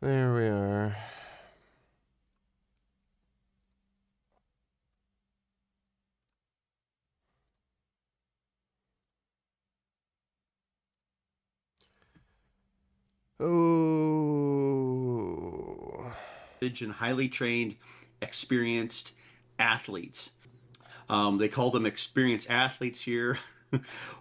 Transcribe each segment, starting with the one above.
There we are. Oh. And highly trained, experienced athletes. They call them experienced athletes here.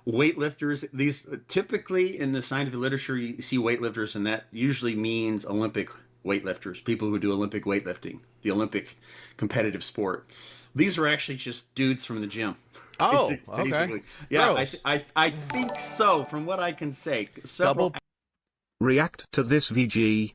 Weightlifters. These typically in the scientific literature, you see weightlifters, and that usually means Olympic weightlifters, people who do Olympic weightlifting, the Olympic competitive sport. These are actually just dudes from the gym. Oh, basically. Okay. Yeah, I think so, from what I can say. Several. React to this VG.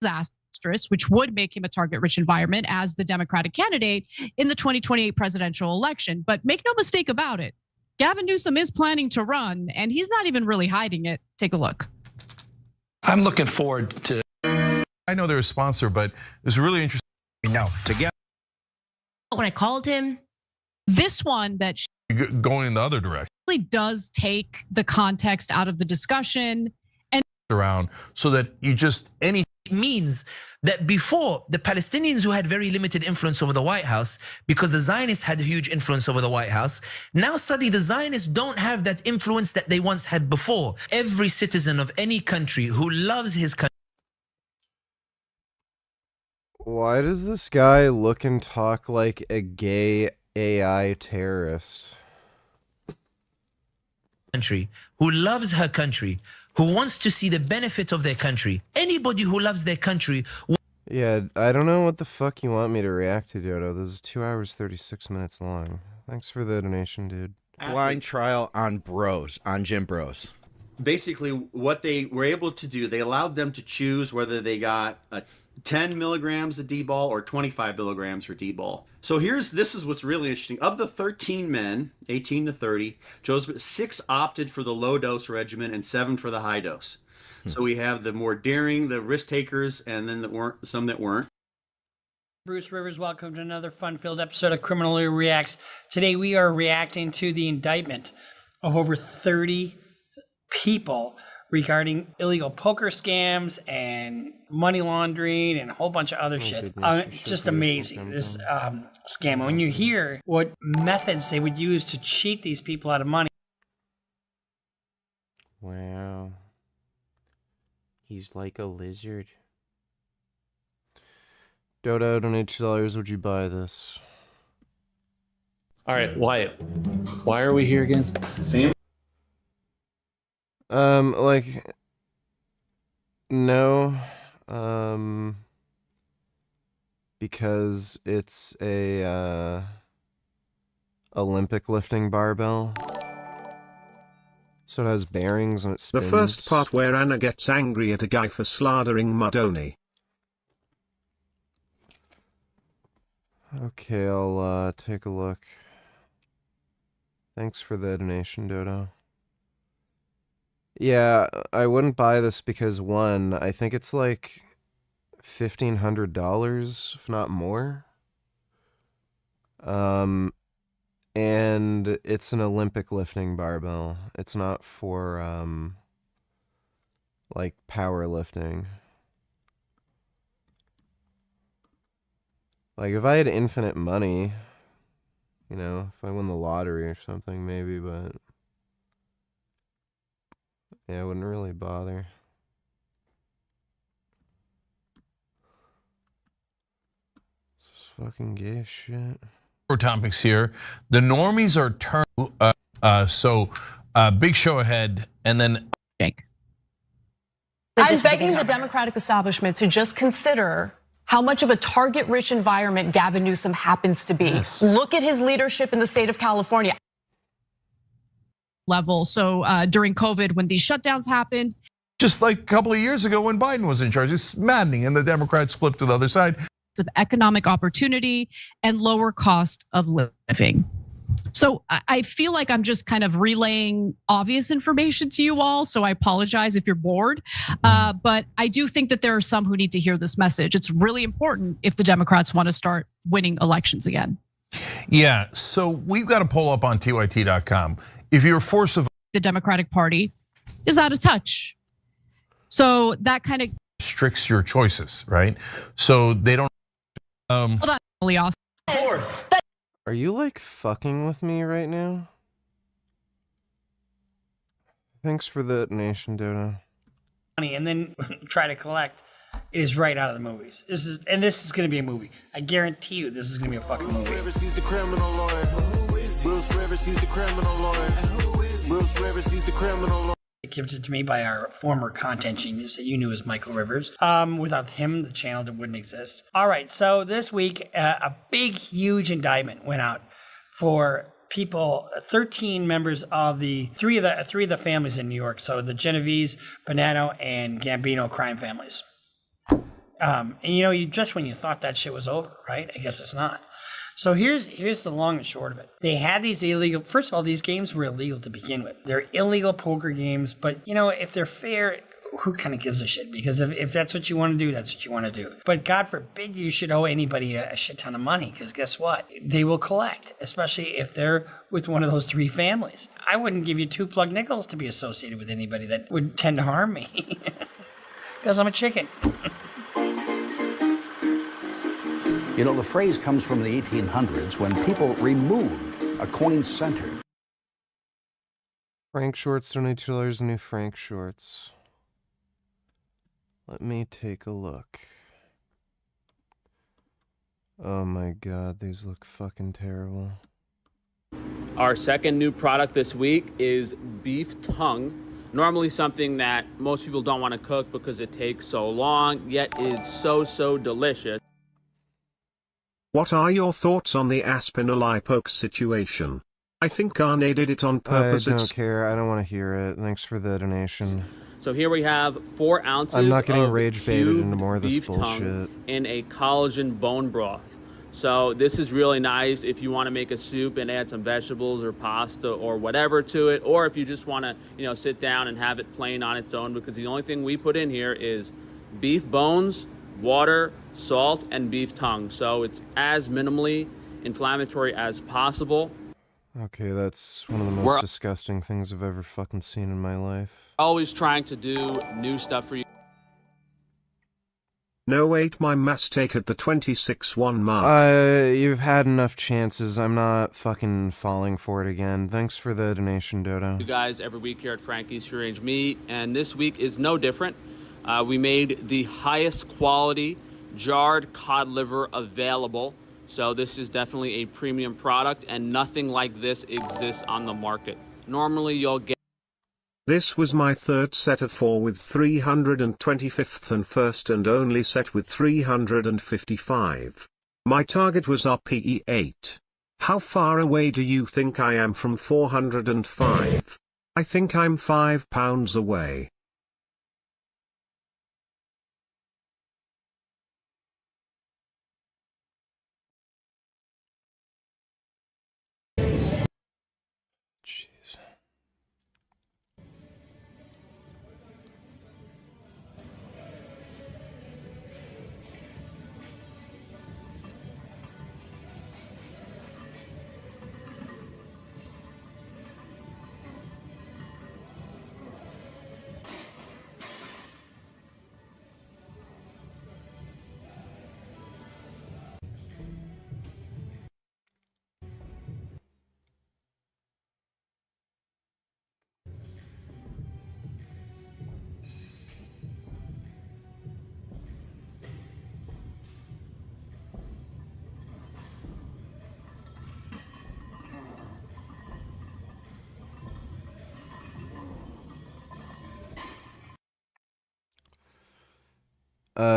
Disastrous, which would make him a target-rich environment as the Democratic candidate in the 2028 presidential election. But make no mistake about it, Gavin Newsom is planning to run, and he's not even really hiding it. Take a look. I'm looking forward to. I know they're a sponsor, but it was really interesting. No, together. When I called him, this one that Going in the other direction. really does take the context out of the discussion and Around so that you just any. Means that before, the Palestinians who had very limited influence over the White House, because the Zionists had a huge influence over the White House, now suddenly the Zionists don't have that influence that they once had before. Every citizen of any country who loves his country. Why does this guy look and talk like a gay AI terrorist? Who loves her country, who wants to see the benefit of their country. Anybody who loves their country. Yeah, I don't know what the fuck you want me to react to, Dodo. This is 2 hours, 36 minutes long. Thanks for the donation, dude. Blind trial on bros, on gym bros. Basically, what they were able to do, they allowed them to choose whether they got a 10 milligrams of D-ball or 25 milligrams for D-ball. So this is what's really interesting. Of the 13 men, 18 to 30, 6 opted for the low dose regimen and 7 for the high dose. So we have the more daring, the risk takers, and then some that weren't. Bruce Rivers, welcome to another fun-filled episode of Criminally Reacts. Today we are reacting to the indictment of over 30 people regarding illegal poker scams and money laundering and a whole bunch of other shit. Just amazing, this scam. And when you hear what methods they would use to cheat these people out of money. Wow. He's like a lizard. Dodo, donate $2. Would you buy this? All right, Wyatt. Why are we here again? Sam? Like, no, because it's a, Olympic lifting barbell. So it has bearings and it spins. The first part where Anna gets angry at a guy for slandering Madoni. Okay, I'll, take a look. Thanks for the donation, Dodo. Yeah, I wouldn't buy this because, one, I think it's like $1,500, if not more. And it's an Olympic lifting barbell. It's not for, like, powerlifting. Like, if I had infinite money, you know, if I won the lottery or something, maybe, but yeah, I wouldn't really bother. This is fucking gay as shit. Topics here. The normies are turned. Big show ahead, and then Jake. I'm begging the Democratic establishment to just consider how much of a target-rich environment Gavin Newsom happens to be. Yes. Look at his leadership in the state of California. Level. So during COVID, when these shutdowns happened, just like a couple of years ago when Biden was in charge, it's maddening, and the Democrats flipped to the other side. of economic opportunity and lower cost of living. So I feel like I'm just kind of relaying obvious information to you all. So I apologize if you're bored. But I do think that there are some who need to hear this message. It's really important if the Democrats want to start winning elections again. Yeah, so we've got a poll up on tyt.com. If you're forced to, The Democratic Party is out of touch. So that kind of restricts your choices, right? So they don't. hold on, Elias. Are you like fucking with me right now? Thanks for the donation, Dodo. Money and then try to collect is right out of the movies. This is going to be a movie. I guarantee you, this is going to be a fucking movie. Bruce Rivers, he's the criminal lawyer. Bruce Rivers, he's the criminal lawyer. Bruce Rivers, he's the criminal lawyer. Gifted to me by our former content genius that you knew as Michael Rivers. Without him, the channel wouldn't exist. All right, so this week, a big, huge indictment went out for people, 13 members of the three of the families in New York. So the Genovese, Bonanno, and Gambino crime families. And you just when you thought that shit was over, right? I guess it's not. So here's the long and short of it. They had these illegal. First of all, these games were illegal to begin with. They're illegal poker games, but if they're fair, who kind of gives a shit? Because if that's what you want to do, that's what you want to do. But God forbid you should owe anybody a shit ton of money, because guess what? They will collect, especially if they're with one of those three families. I wouldn't give you 2 plug nickels to be associated with anybody that would tend to harm me, because I'm a chicken. The phrase comes from the 1800s when people removed a coin center. Frank Shorts donate $2 new Frank Shorts. Let me take a look. Oh my god, these look fucking terrible. Our second new product this week is beef tongue. Normally something that most people don't want to cook because it takes so long, yet is so delicious. What are your thoughts on the Aspinall-Ipoke situation? I think Arne did it on purpose. I don't care. I don't want to hear it. Thanks for the donation. So here we have 4 ounces I'm not getting of rage baited into more of this beef bullshit. tongue in a collagen bone broth. So this is really nice if you want to make a soup and add some vegetables or pasta or whatever to it, or if you just want to, sit down and have it plain on its own, because the only thing we put in here is beef bones, water, salt, and beef tongue. So it's as minimally inflammatory as possible. Okay, that's one of the most disgusting things I've ever fucking seen in my life. Always trying to do new stuff for you. No, wait, my mistake at the 26-1 mark. You've had enough chances. I'm not fucking falling for it again. Thanks for the donation, Dodo. You guys every week here at Frankie's Free Range Meat, and this week is no different. We made the highest quality jarred cod liver available. So this is definitely a premium product, and nothing like this exists on the market. Normally you'll get... This was my third set of 4 with 325th and first and only set with 355. My target was RPE 8. How far away do you think I am from 405? I think I'm 5 pounds away. Jeez.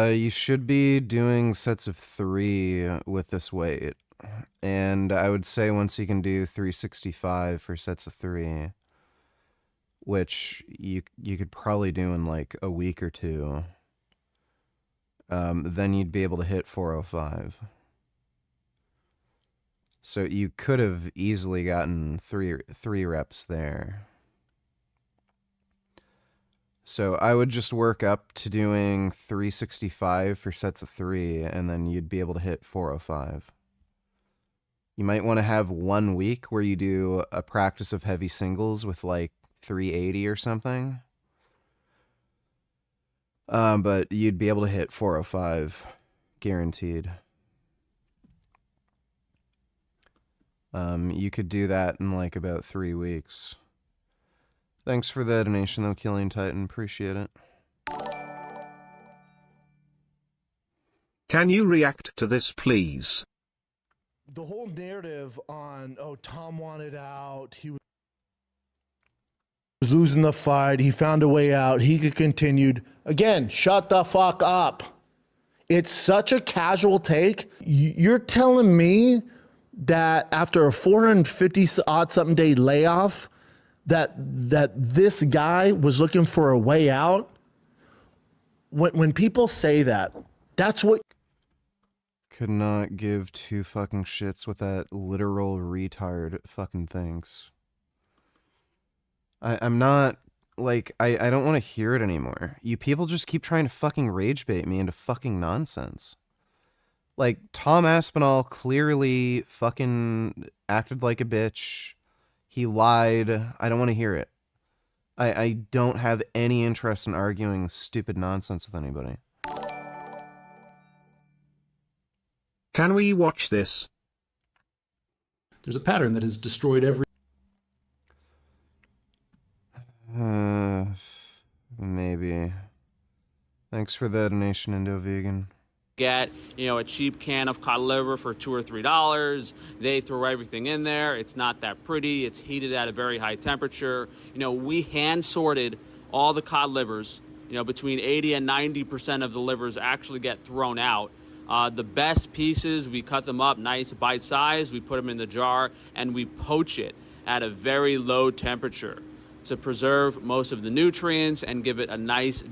You should be doing sets of 3 with this weight. And I would say once you can do 365 for sets of 3, which you could probably do in like a week or 2, then you'd be able to hit 405. So you could have easily gotten three reps there. So I would just work up to doing 365 for sets of 3, and then you'd be able to hit 405. You might want to have 1 week where you do a practice of heavy singles with like 380 or something. But you'd be able to hit 405, guaranteed. You could do that in like about 3 weeks. Thanks for the donation though, Killing Titan. Appreciate it. Can you react to this, please? The whole narrative on, oh, Tom wanted out, he was losing the fight, he found a way out, he could continue. Again, shut the fuck up. It's such a casual take. You're telling me that after a 450 odd something day layoff, that this guy was looking for a way out? When people say that, that's what. Could not give two fucking shits what that literal retard fucking thinks. I'm not, like, I don't want to hear it anymore. You people just keep trying to fucking rage bait me into fucking nonsense. Like, Tom Aspinall clearly fucking acted like a bitch. He lied. I don't want to hear it. I don't have any interest in arguing stupid nonsense with anybody. Can we watch this? There's a pattern that has destroyed every... Maybe. Thanks for the donation, Indo Vegan. Get, a cheap can of cod liver for $2 or $3. They throw everything in there. It's not that pretty. It's heated at a very high temperature. We hand sorted all the cod livers. Between 80 and 90% of the livers actually get thrown out. The best pieces, we cut them up nice bite size. We put them in the jar and we poach it at a very low temperature to preserve most of the nutrients and give it a nice.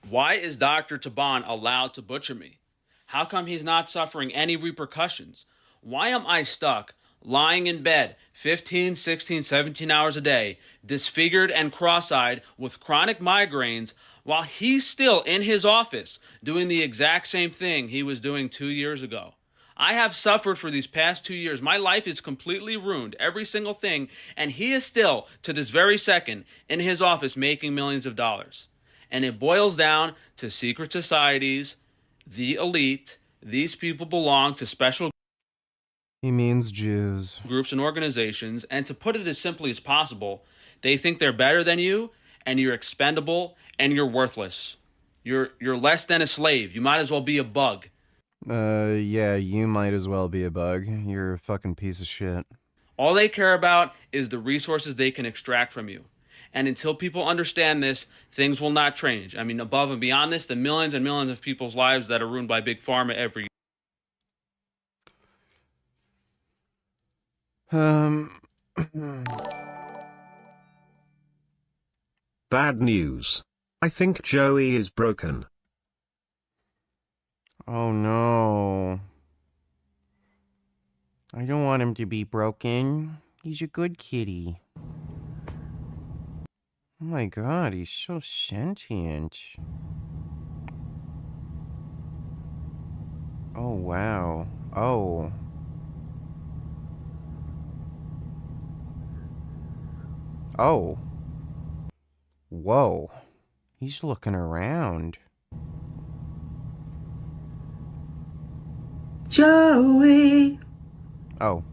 Why is Dr. Taban allowed to butcher me? How come he's not suffering any repercussions? Why am I stuck, lying in bed 15, 16, 17 hours a day, disfigured and cross-eyed with chronic migraines, while he's still in his office doing the exact same thing he was doing 2 years ago? I have suffered for these past 2 years. My life is completely ruined, every single thing, and he is still, to this very second, in his office making millions of dollars. And it boils down to secret societies, the elite. These people belong to special He means Jews. groups and organizations, and to put it as simply as possible, they think they're better than you, and you're expendable, and you're worthless. You're less than a slave. You might as well be a bug. Yeah, you might as well be a bug. You're a fucking piece of shit. All they care about is the resources they can extract from you. And until people understand this, things will not change. I mean, above and beyond this, the millions and millions of people's lives that are ruined by Big Pharma every year. Bad news. I think Joey is broken. Oh no. I don't want him to be broken. He's a good kitty. Oh my god, he's so sentient. Oh wow. Oh. Oh. Whoa. He's looking around. Joey. Oh.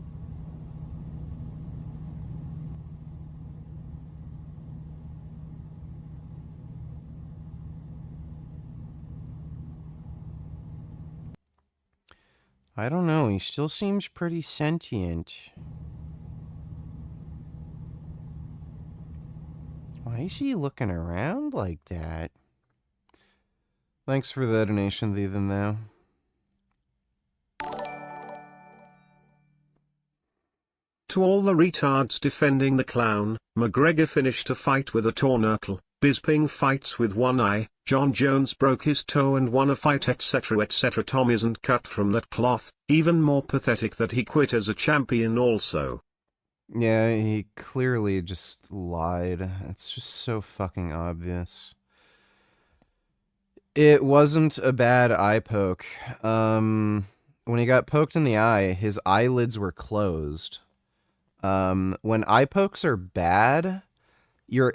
I don't know, he still seems pretty sentient. Why is he looking around like that? Thanks for the donation, Ethan, though. To all the retards defending the clown, McGregor finished a fight with a torn knuckle, Bisping fights with one eye, John Jones broke his toe and won a fight, etc., etc. Tom isn't cut from that cloth. Even more pathetic that he quit as a champion also. Yeah, he clearly just lied. It's just so fucking obvious. It wasn't a bad eye poke. When he got poked in the eye, his eyelids were closed. When eye pokes are bad,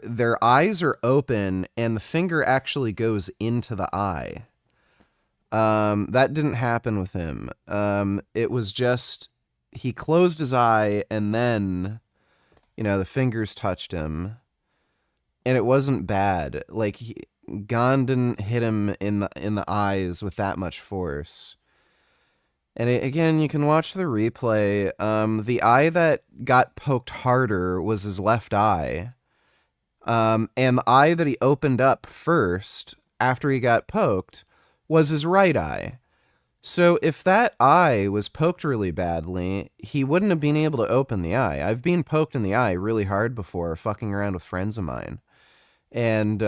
their eyes are open and the finger actually goes into the eye. That didn't happen with him. It was just he closed his eye and then, the fingers touched him, and it wasn't bad. Like Gon didn't hit him in the eyes with that much force. And again, you can watch the replay. The eye that got poked harder was his left eye. And the eye that he opened up first after he got poked was his right eye. So if that eye was poked really badly, he wouldn't have been able to open the eye. I've been poked in the eye really hard before, fucking around with friends of mine. And,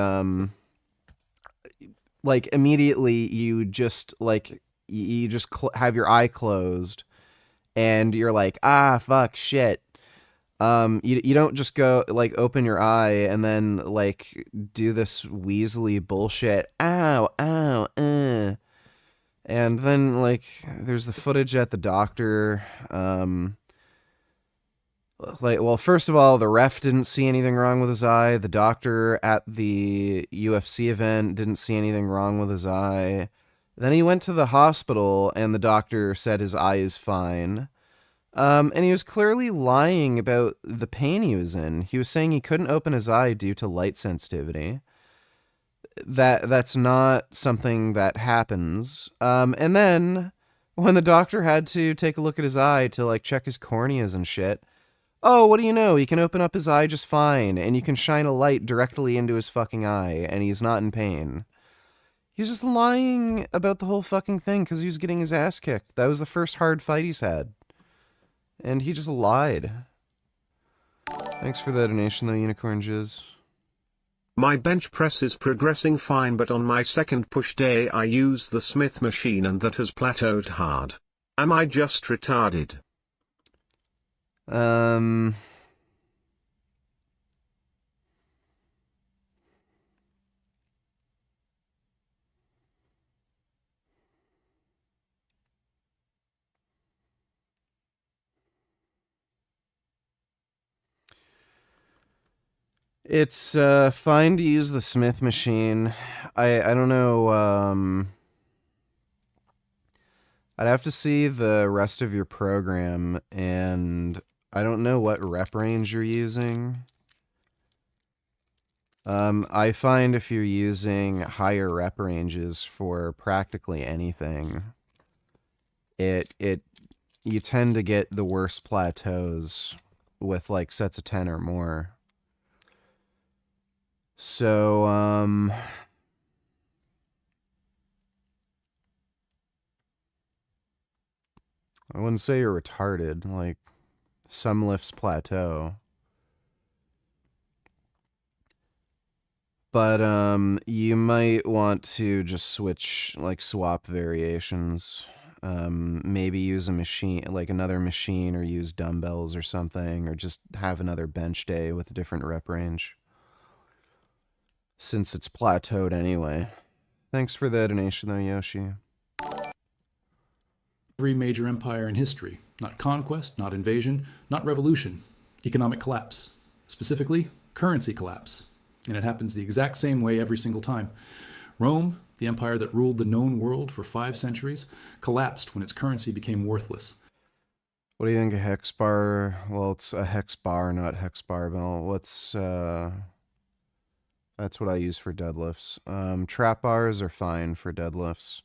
immediately you just, have your eye closed, and you're like, fuck, shit. You don't just go, open your eye and then, do this Weasley bullshit. Ow, ow, And then, there's the footage at the doctor. First of all, the ref didn't see anything wrong with his eye. The doctor at the UFC event didn't see anything wrong with his eye. Then he went to the hospital, and the doctor said his eye is fine. And he was clearly lying about the pain he was in. He was saying he couldn't open his eye due to light sensitivity. That's not something that happens. And then when the doctor had to take a look at his eye to check his corneas and shit, oh, what do you know? He can open up his eye just fine, and you can shine a light directly into his fucking eye, and he's not in pain. He was just lying about the whole fucking thing because he was getting his ass kicked. That was the first hard fight he's had. And he just lied. Thanks for the donation though, Unicorn Jizz. My bench press is progressing fine, but on my second push day I use the Smith machine and that has plateaued hard. Am I just retarded? It's fine to use the Smith machine. I don't know. I'd have to see the rest of your program, and I don't know what rep range you're using. I find if you're using higher rep ranges for practically anything, you tend to get the worst plateaus with sets of 10 or more. So, I wouldn't say you're retarded. Some lifts plateau. But, you might want to just switch, swap variations. Maybe use a machine, another machine, or use dumbbells or something, or just have another bench day with a different rep range. Since it's plateaued anyway. Thanks for the donation though, Yoshi. Every major empire in history. Not conquest, not invasion, not revolution. Economic collapse. Specifically, currency collapse. And it happens the exact same way every single time. Rome, the empire that ruled the known world for 5 centuries, collapsed when its currency became worthless. What do you think of hex bar? Well, it's a hex bar, not hex barbell. That's what I use for deadlifts. Trap bars are fine for deadlifts.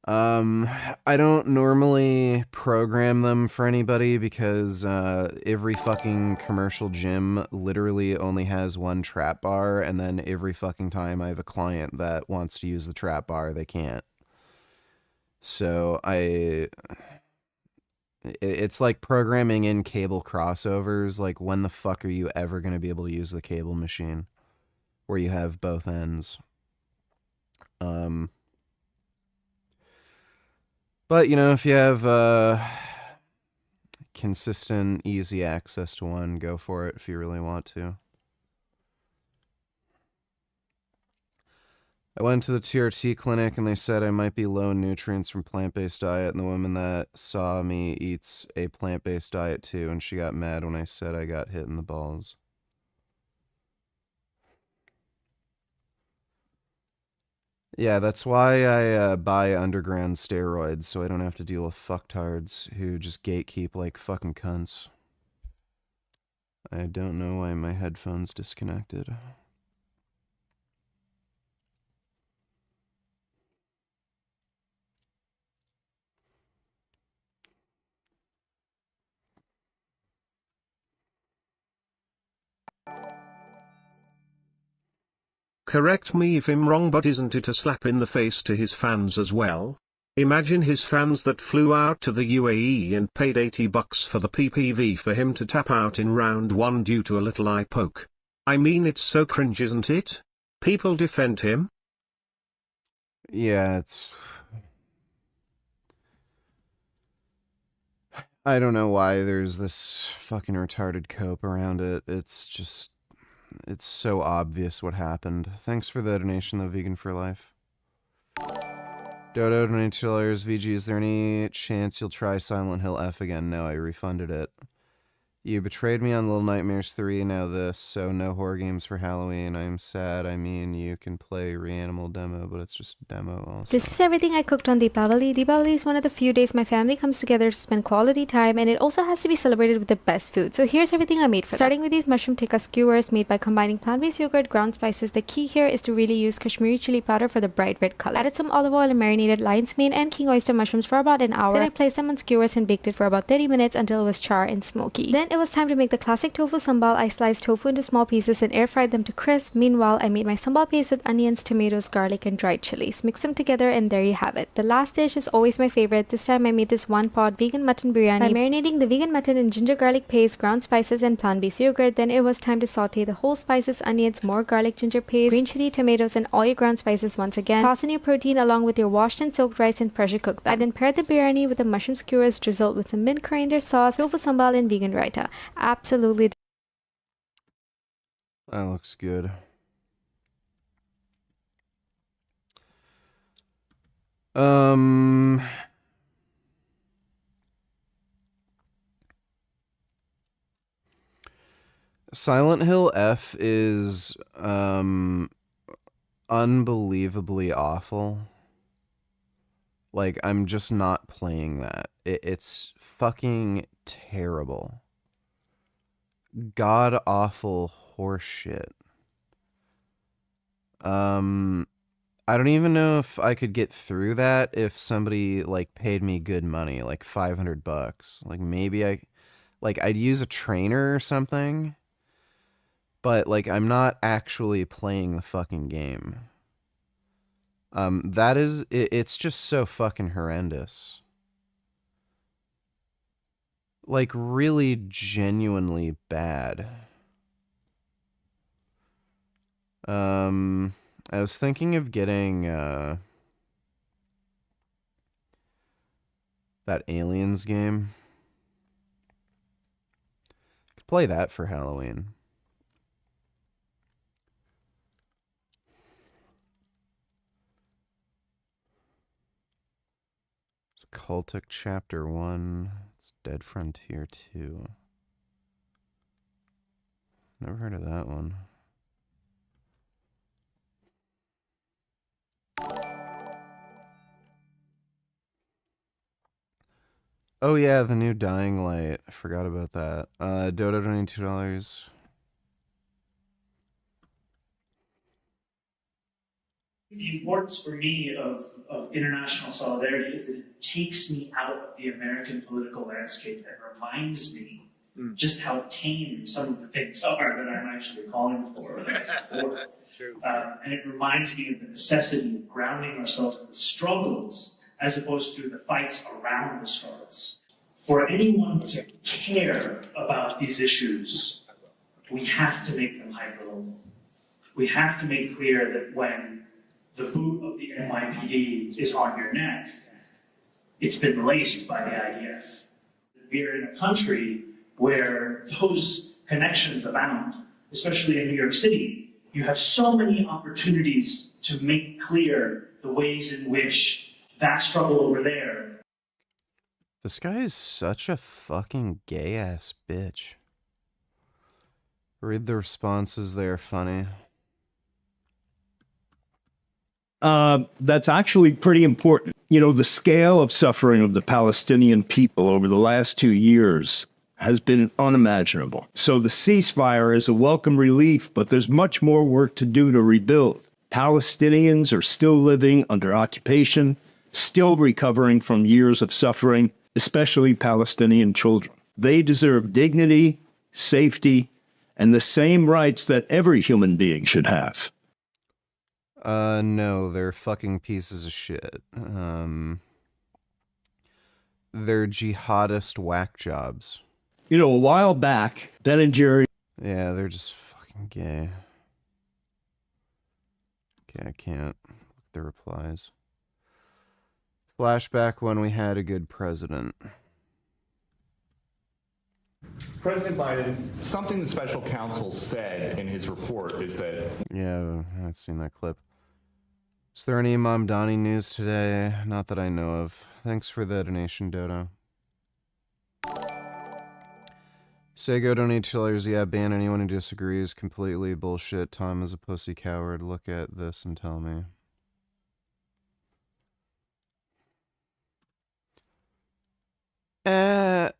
I don't normally program them for anybody because every fucking commercial gym literally only has one trap bar, and then every fucking time I have a client that wants to use the trap bar, they can't. So it's like programming in cable crossovers. When the fuck are you ever going to be able to use the cable machine where you have both ends? But, you know, if you have consistent, easy access to one, go for it if you really want to. I went to the TRT clinic and they said I might be low in nutrients from plant-based diet, and the woman that saw me eats a plant-based diet too, and she got mad when I said I got hit in the balls. Yeah, that's why I buy underground steroids, so I don't have to deal with fucktards who just gatekeep like fucking cunts. I don't know why my headphone's disconnected. Correct me if I'm wrong, but isn't it a slap in the face to his fans as well? Imagine his fans that flew out to the UAE and paid $80 for the PPV for him to tap out in round 1 due to a little eye poke. I mean, it's so cringe, isn't it? People defend him? Yeah, I don't know why there's this fucking retarded cope around it. It's so obvious what happened. Thanks for the donation, though, Vegan for Life. Dodo, $22. VG, is there any chance you'll try Silent Hill F again? No, I refunded it. You betrayed me on Little Nightmares 3, now this, so no horror games for Halloween. I'm sad. I mean, you can play Reanimal demo, but it's just a demo also. This is everything I cooked on Deepavali. Deepavali is one of the few days my family comes together to spend quality time, and it also has to be celebrated with the best food. So here's everything I made for them. Starting with these mushroom tikka skewers made by combining plant-based yogurt, ground spices. The key here is to really use Kashmiri chili powder for the bright red color. Added some olive oil and marinated lion's mane and king oyster mushrooms for about an hour. Then I placed them on skewers and baked it for about 30 minutes until it was charred and smoky. Then it was time to make the classic tofu sambal. I sliced tofu into small pieces and air fried them to crisp. Meanwhile, I made my sambal paste with onions, tomatoes, garlic, and dried chilies. Mix them together and there you have it. The last dish is always my favorite. This time I made this one-pot vegan mutton biryani by marinating the vegan mutton in ginger garlic paste, ground spices, and plant-based yogurt. Then it was time to saute the whole spices, onions, more garlic ginger paste, green chili, tomatoes, and all your ground spices once again. Toss in your protein along with your washed and soaked rice and pressure cook them. I then paired the biryani with the mushroom skewers drizzled with some mint coriander sauce, tofu sambal, and vegan raita. Absolutely. That looks good. Silent Hill F is unbelievably awful. Like, I'm just not playing that. It's fucking terrible. God awful horseshit. I don't even know if I could get through that if somebody like paid me good money, like $500. Like maybe I'd use a trainer or something. But like I'm not actually playing the fucking game. It's just so fucking horrendous. Like really genuinely bad. I was thinking of getting that Aliens game. Could play that for Halloween. It's Cultic Chapter 1. It's Dead Frontier 2. Never heard of that one. Oh yeah, the new Dying Light. I forgot about that. Dodo $22. The importance for me of international solidarity is that it takes me out of the American political landscape and reminds me just how tame some of the things are that I'm actually calling for. That I support. And it reminds me of the necessity of grounding ourselves in the struggles as opposed to the fights around the struggles. For anyone to care about these issues, we have to make them hyper-local. We have to make clear that when the boot of the NYPD is on your neck, it's been laced by the IDF. We're in a country where those connections abound, especially in New York City. You have so many opportunities to make clear the ways in which that struggle over there. This guy is such a fucking gay-ass bitch. Read the responses, they are funny. That's actually pretty important. You know, the scale of suffering of the Palestinian people over the last 2 years has been unimaginable. So the ceasefire is a welcome relief, but there's much more work to do to rebuild. Palestinians are still living under occupation, still recovering from years of suffering, especially Palestinian children. They deserve dignity, safety, and the same rights that every human being should have. No, they're fucking pieces of shit. They're jihadist whack jobs. You know, a while back, Ben and Jerry... Yeah, they're just fucking gay. Okay, I can't look at the replies. Flashback when we had a good president. President Biden, something the special counsel said in his report is that... Yeah, I've seen that clip. Is there any Mamdani news today? Not that I know of. Thanks for the donation, Dodo. Sego donate $2. Yeah, ban anyone who disagrees. Completely bullshit. Tom is a pussy coward. Look at this and tell me.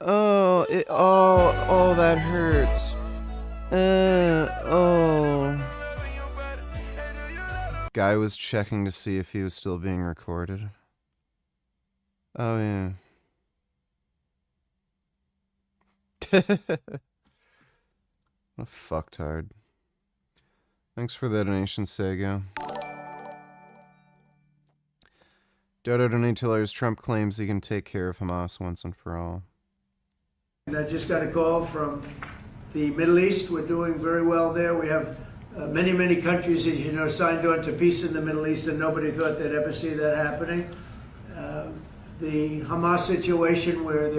Oh, that hurts. Guy was checking to see if he was still being recorded. Oh, yeah. A fucktard. Thanks for the donation, Sego. Dodo donate $2. Trump claims he can take care of Hamas once and for all. And I just got a call from the Middle East. We're doing very well there. We have many, many countries, as you know, signed on to peace in the Middle East, and nobody thought they'd ever see that happening. The Hamas situation, where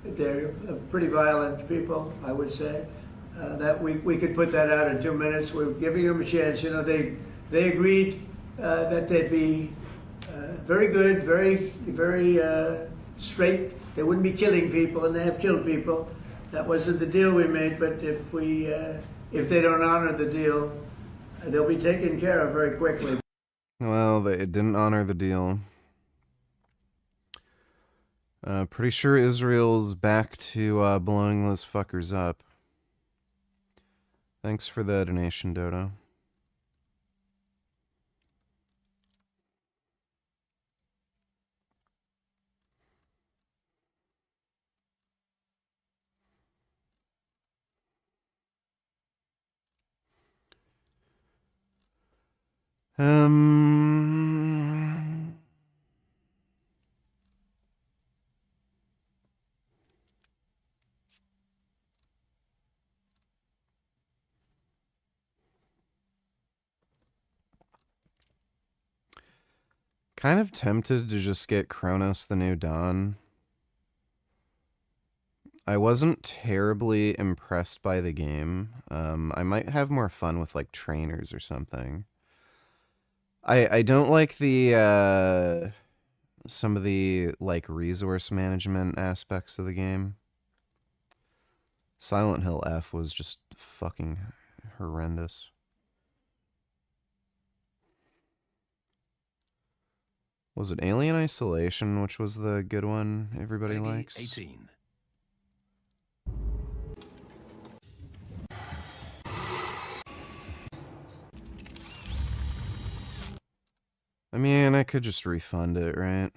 they're pretty violent people, I would say, that we could put that out in 2 minutes. We're giving them a chance. You know, they agreed that they'd be very good, very straight. They wouldn't be killing people, and they have killed people. That wasn't the deal we made, but if they don't honor the deal, they'll be taken care of very quickly. Well, they didn't honor the deal. Pretty sure Israel's back to blowing those fuckers up. Thanks for the donation, Dodo. Kind of tempted to just get Cronos the New Dawn. I wasn't terribly impressed by the game. I might have more fun with like trainers or something. I don't like the some of the like resource management aspects of the game. Silent Hill F was just fucking horrendous. Was it Alien Isolation, which was the good one everybody likes? 18. I mean, I could just refund it, right?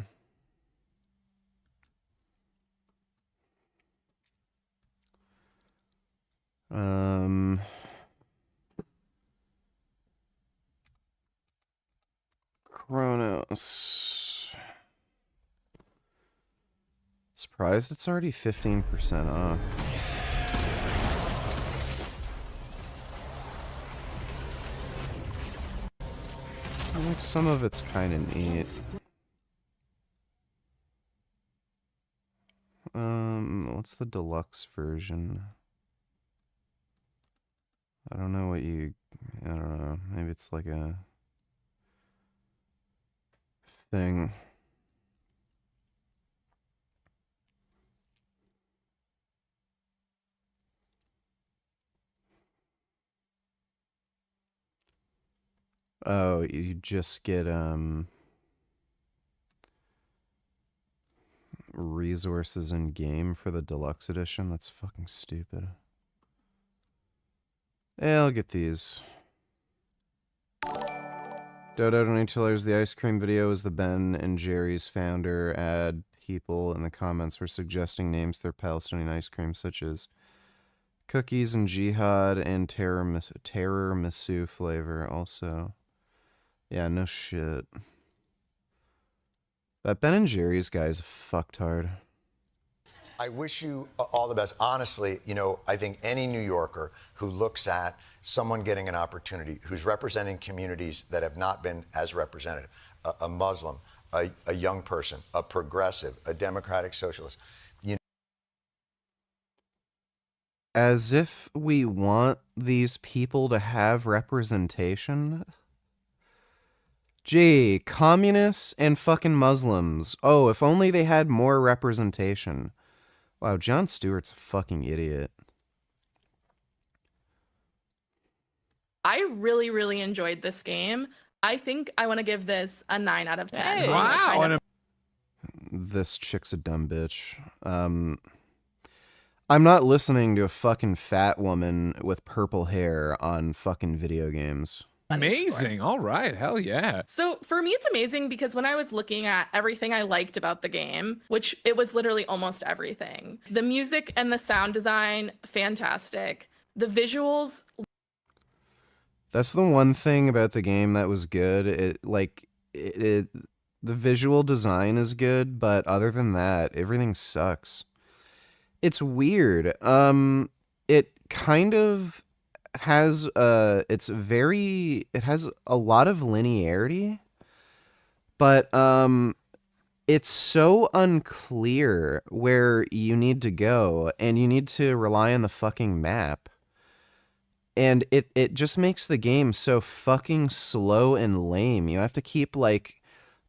Cronos. Surprised it's already 15% off. Like some of it's kind of neat. What's the deluxe version? I don't know what you... I don't know. Maybe it's like a thing. Oh, you just get resources in game for the deluxe edition. That's fucking stupid. Yeah, I'll get these. Dodo $22. The ice cream video is the Ben and Jerry's founder ad. People in the comments were suggesting names for Palestinian ice cream, such as cookies and jihad and tiramisu flavor. Also, yeah, no shit. That Ben and Jerry's guy is a fucktard. I wish you all the best. Honestly, you know, I think any New Yorker who looks at someone getting an opportunity, who's representing communities that have not been as represented, a Muslim, a young person, a progressive, a democratic socialist, you know. As if we want these people to have representation? Gee, communists and fucking Muslims. Oh, if only they had more representation. Wow, Jon Stewart's a fucking idiot. I really, really enjoyed this game. I think I want to give this a 9 out of 10. Hey, wow. This chick's a dumb bitch. I'm not listening to a fucking fat woman with purple hair on fucking video games. Amazing. All right. Hell yeah. So for me, it's amazing because when I was looking at everything I liked about the game, which it was literally almost everything, the music and the sound design, fantastic. The visuals. That's the one thing about the game that was good. The visual design is good, but other than that, everything sucks. It's weird. It kind of has it has a lot of linearity, but it's so unclear where you need to go, and you need to rely on the fucking map. And it just makes the game so fucking slow and lame. You have to keep like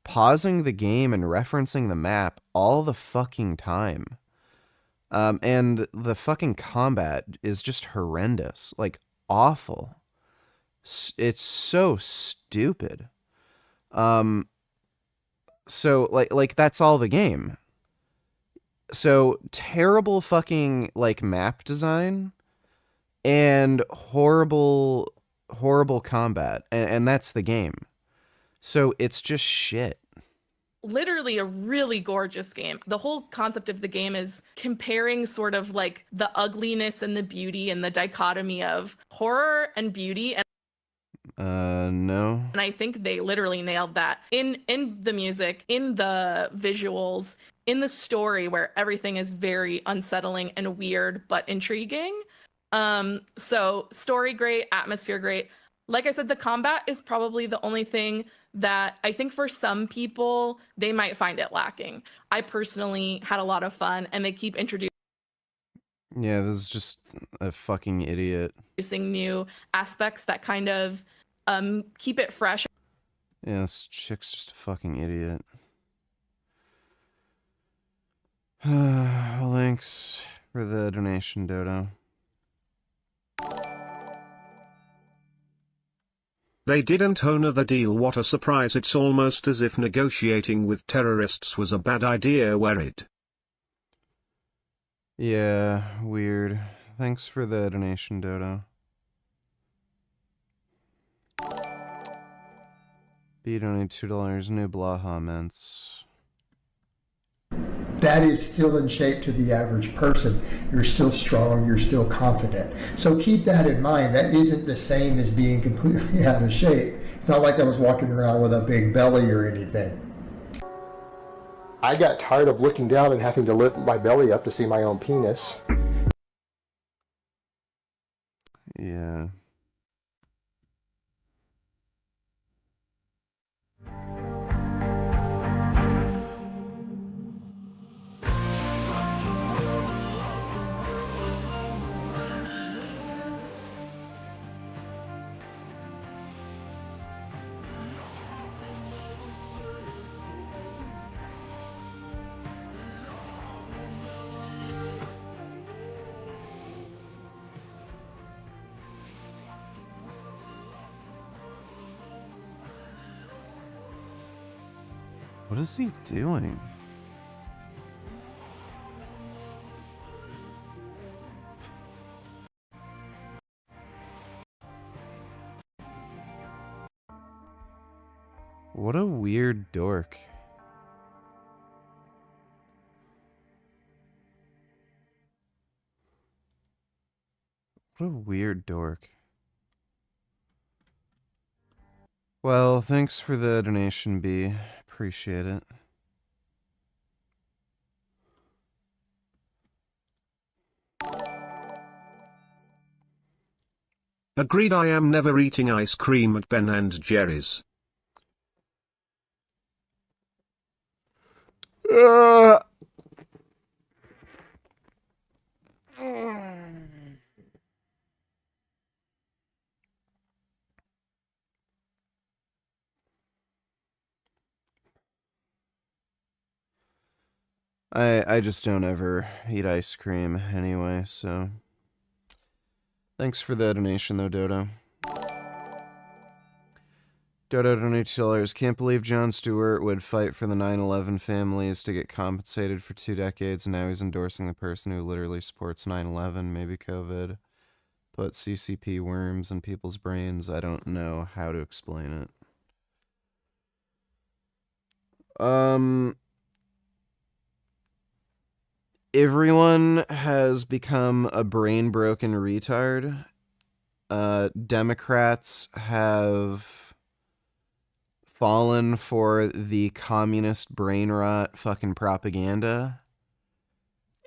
pausing the game and referencing the map all the fucking time. And the fucking combat is just horrendous. Like, awful. It's so stupid. So like that's all the game. So terrible fucking like map design and horrible combat, and that's the game. So it's just shit. Literally a really gorgeous game. The whole concept of the game is comparing sort of like the ugliness and the beauty and the dichotomy of horror and beauty. No. And I think they literally nailed that in the music, in the visuals, in the story, where everything is very unsettling and weird but intriguing. So story great, atmosphere great. Like I said, the combat is probably the only thing that I think for some people, they might find it lacking. I personally had a lot of fun, and they keep introducing Yeah, this is just a fucking idiot. new aspects that kind of keep it fresh. Yeah, this chick's just a fucking idiot. Well, thanks for the donation, Dodo. They didn't honor the deal. What a surprise. It's almost as if negotiating with terrorists was a bad idea, were it? Yeah, weird. Thanks for the donation, Dodo. B donated $2. New Blaha mints. That is still in shape to the average person. You're still strong, you're still confident. So keep that in mind. That isn't the same as being completely out of shape. It's not like I was walking around with a big belly or anything. I got tired of looking down and having to lift my belly up to see my own penis. Yeah. What is he doing? What a weird dork. What a weird dork. Well, thanks for the donation, B. Appreciate it. Agreed. I am never eating ice cream at Ben and Jerry's. I just don't ever eat ice cream anyway, so... Thanks for the donation, though, Dodo. Dodo donated $2. Can't believe Jon Stewart would fight for the 9/11 families to get compensated for 2 decades, and now he's endorsing the person who literally supports 9/11, maybe COVID. Put CCP worms in people's brains. I don't know how to explain it. Everyone has become a brain-broken retard. Democrats have fallen for the communist brain rot fucking propaganda.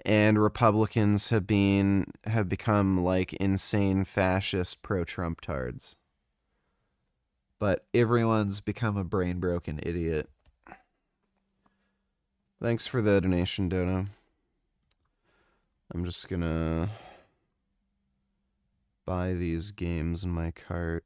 And Republicans have become like insane fascist pro-Trump tards. But everyone's become a brain-broken idiot. Thanks for the donation, Dodo. I'm just gonna buy these games in my cart.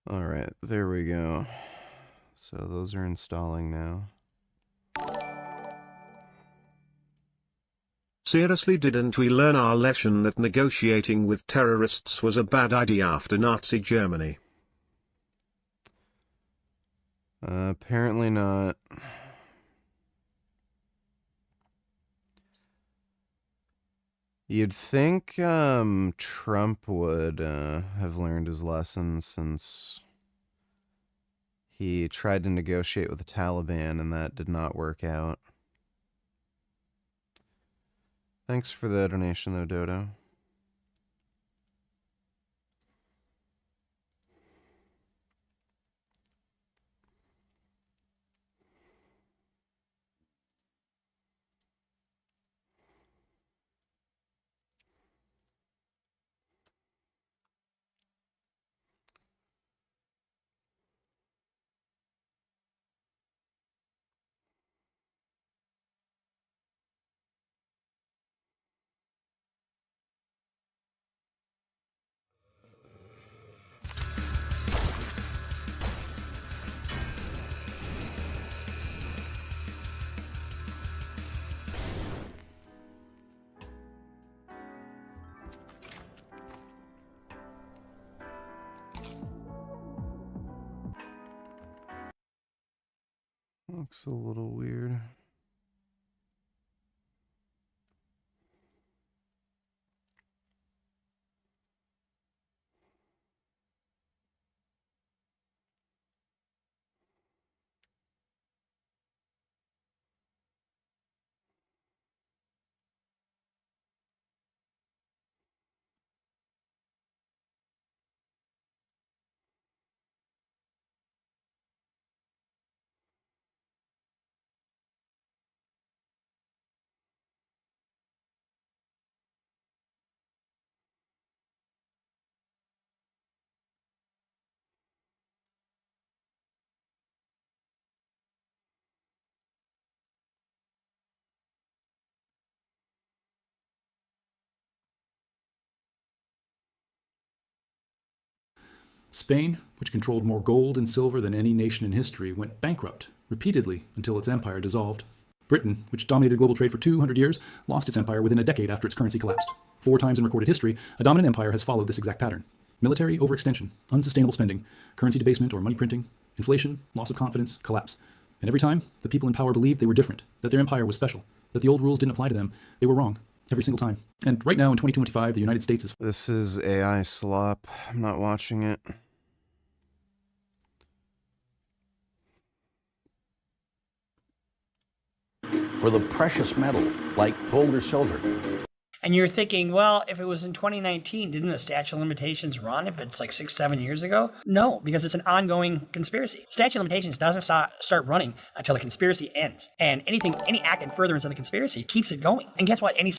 Alright, there we go. So those are installing now. Seriously, didn't we learn our lesson that negotiating with terrorists was a bad idea after Nazi Germany? Apparently not. You'd think Trump would have learned his lesson since he tried to negotiate with the Taliban and that did not work out. Thanks for the donation, though, Dodo. Looks a little weird. Spain, which controlled more gold and silver than any nation in history, went bankrupt repeatedly until its empire dissolved. Britain, which dominated global trade for 200 years, lost its empire within a decade after its currency collapsed. 4 times in recorded history, a dominant empire has followed this exact pattern. Military overextension, unsustainable spending, currency debasement or money printing, inflation, loss of confidence, collapse. And every time, the people in power believed they were different, that their empire was special, that the old rules didn't apply to them. They were wrong. Every single time. And right now in 2025, the United States is... This is AI slop. I'm not watching it. For the precious metal, like gold or silver. And you're thinking, well, if it was in 2019, didn't the statute of limitations run if it's like 6-7 years ago? No, because it's an ongoing conspiracy. Statute of limitations doesn't start running until the conspiracy ends. And any act in furtherance of the conspiracy keeps it going. And guess what? Any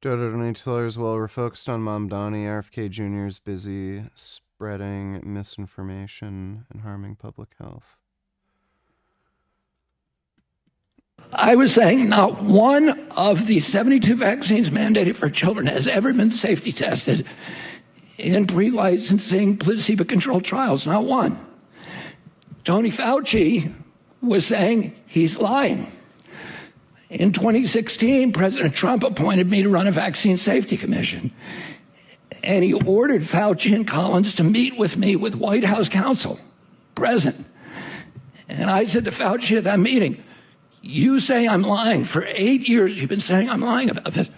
Donators, well, we're focused on Mom Donnie. RFK Jr. is busy spreading misinformation and harming public health. I was saying not one of the 72 vaccines mandated for children has ever been safety tested in pre-licensing placebo-controlled trials, not one. Tony Fauci was saying he's lying. In 2016, President Trump appointed me to run a vaccine safety commission, and he ordered Fauci and Collins to meet with me with White House counsel, present. And I said to Fauci at that meeting, you say I'm lying. For 8 years, you've been saying I'm lying about this.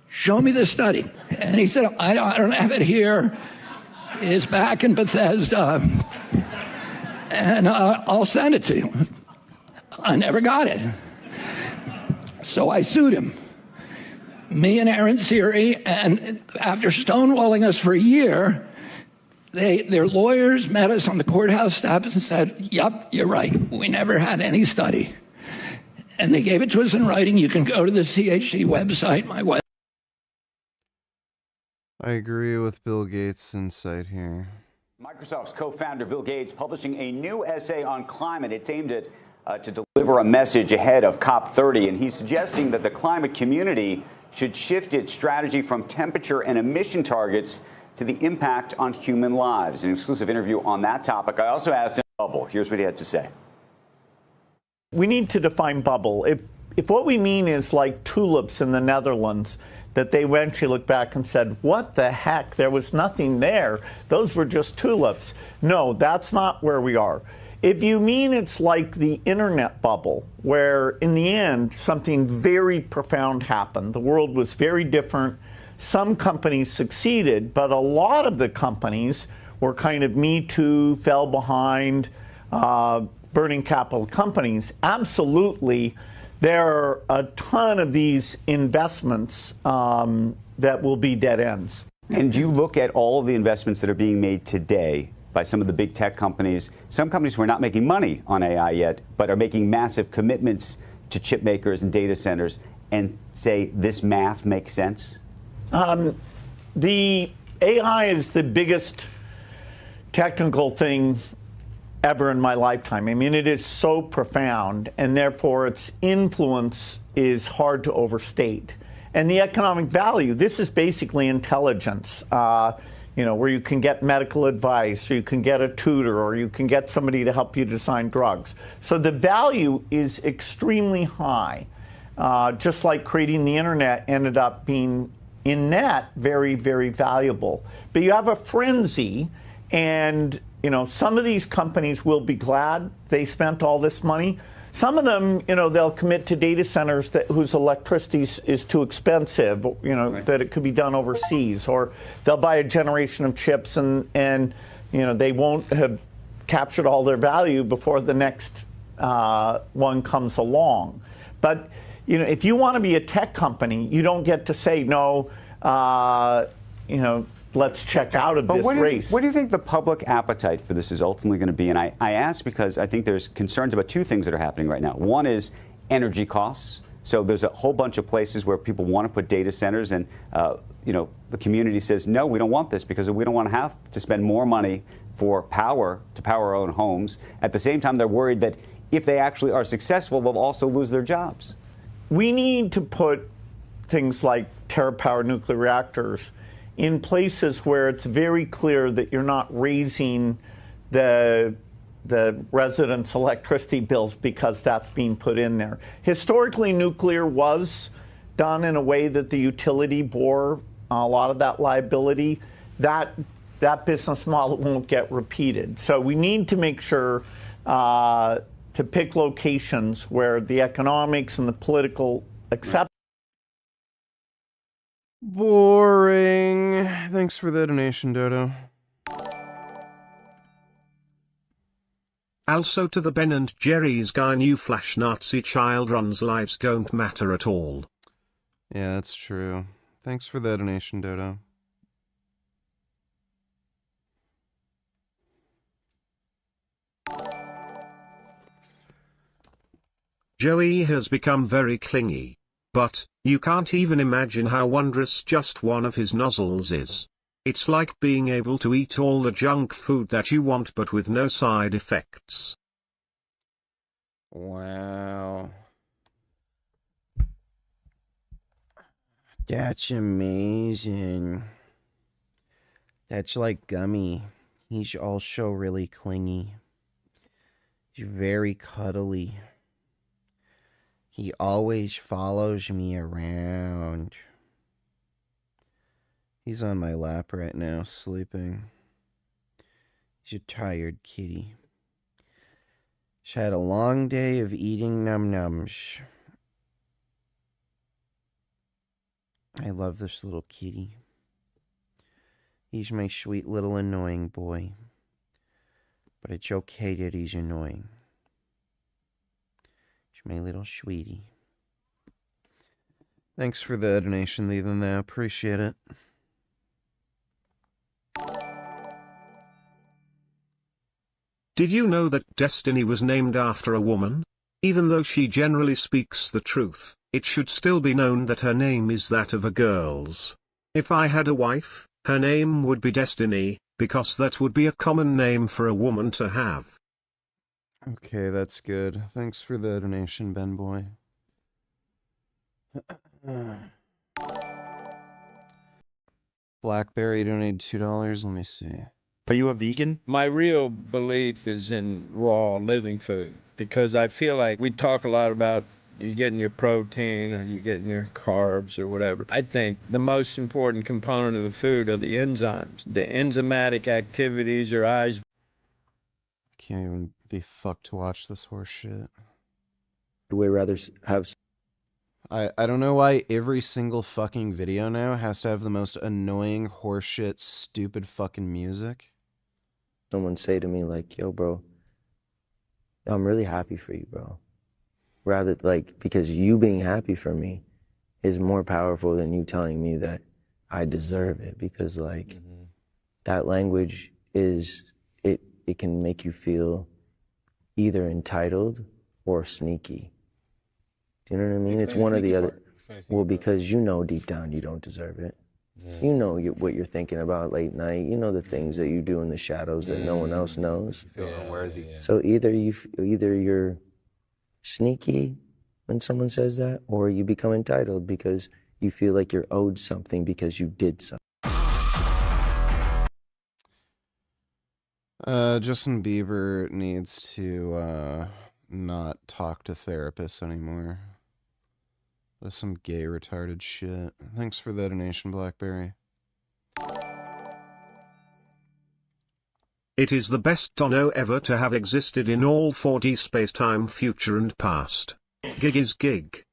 Show me the study. And he said, I don't have it here. It's back in Bethesda. And I'll send it to you. I never got it. So I sued him. Me and Aaron Siri, and after stonewalling us for a year, their lawyers met us on the courthouse steps and said, yep, you're right. We never had any study. And they gave it to us in writing. You can go to the CHD website, my website. I agree with Bill Gates' insight here. Microsoft's co-founder Bill Gates publishing a new essay on climate. It's aimed at to deliver a message ahead of COP30, and he's suggesting that the climate community should shift its strategy from temperature and emission targets to the impact on human lives. An exclusive interview on that topic. I also asked him bubble. Here's what he had to say. We need to define bubble. If what we mean is like tulips in the Netherlands, that they eventually looked back and said, what the heck, there was nothing there. Those were just tulips. No, that's not where we are. If you mean it's like the internet bubble, where in the end, something very profound happened. The world was very different. Some companies succeeded, but a lot of the companies were kind of Me Too, fell behind, burning capital companies. Absolutely, there are a ton of these investments that will be dead ends. And you look at all of the investments that are being made today by some of the big tech companies, some companies who are not making money on AI yet, but are making massive commitments to chip makers and data centers, and say this math makes sense? The AI is the biggest technical thing ever in my lifetime. I mean, it is so profound, and therefore its influence is hard to overstate. And the economic value, this is basically intelligence, where you can get medical advice, or you can get a tutor, or you can get somebody to help you design drugs. So the value is extremely high. Just like creating the internet ended up being, in net, very, very valuable. But you have a frenzy, and some of these companies will be glad they spent all this money. Some of them, they'll commit to data centers whose electricity is too expensive, right, that it could be done overseas, or they'll buy a generation of chips and they won't have captured all their value before the next one comes along. But if you want to be a tech company, you don't get to say no. Let's check out of this race. What do you think the public appetite for this is ultimately going to be? And I ask because I think there's concerns about two things that are happening right now. One is energy costs. So there's a whole bunch of places where people want to put data centers, and the community says, no, we don't want this because we don't want to have to spend more money for power to power our own homes. At the same time, they're worried that if they actually are successful, they'll also lose their jobs. We need to put things like TerraPower nuclear reactors in places where it's very clear that you're not raising the the residents' electricity bills because that's being put in there. Historically, nuclear was done in a way that the utility bore a lot of that liability. That business model won't get repeated. So we need to make sure to pick locations where the economics and the political acceptance. Boring. Thanks for the donation, Dodo. Also to the Ben and Jerry's guy, new Flash Nazi child runs lives don't matter at all. Yeah, that's true. Thanks for the donation, Dodo. Joey has become very clingy. But, you can't even imagine how wondrous just one of his nozzles is. It's like being able to eat all the junk food that you want but with no side effects. Wow. That's amazing. That's like Gummy. He's also really clingy. He's very cuddly. He always follows me around. He's on my lap right now, sleeping. He's a tired kitty. He's had a long day of eating num-nums. I love this little kitty. He's my sweet little annoying boy. But it's okay that he's annoying. He's my little sweetie. Thanks for the donation, Ethan, though. Appreciate it. Did you know that Destiny was named after a woman? Even though she generally speaks the truth, it should still be known that her name is that of a girl's. If I had a wife, her name would be Destiny, because that would be a common name for a woman to have. Okay, that's good. Thanks for the donation, Ben Boy. Blackberry donated $2. Let me see. Are you a vegan? My real belief is in raw living food because I feel like we talk a lot about you getting your protein or you getting your carbs or whatever. I think the most important component of the food are the enzymes. The enzymatic activities your eyes. Can't even be fucked to watch this horse shit. Would rather have. I don't know why every single fucking video now has to have the most annoying horseshit, stupid fucking music. Someone say to me like, yo, bro, I'm really happy for you, bro. Rather, like, because you being happy for me is more powerful than you telling me that I deserve it. Because, like, that language is, it can make you feel either entitled or sneaky. Do you know what I mean? It's one or the other. Well, because you know deep down you don't deserve it. You know what you're thinking about late night. You know the things that you do in the shadows that no one else knows. You feel unworthy. So either you're sneaky when someone says that, or you become entitled because you feel like you're owed something because you did something. Justin Bieber needs to not talk to therapists anymore. That's some gay retarded shit. Thanks for the donation, Blackberry. It is the best dono ever to have existed in all 4D space-time, future and past. Gig is gig.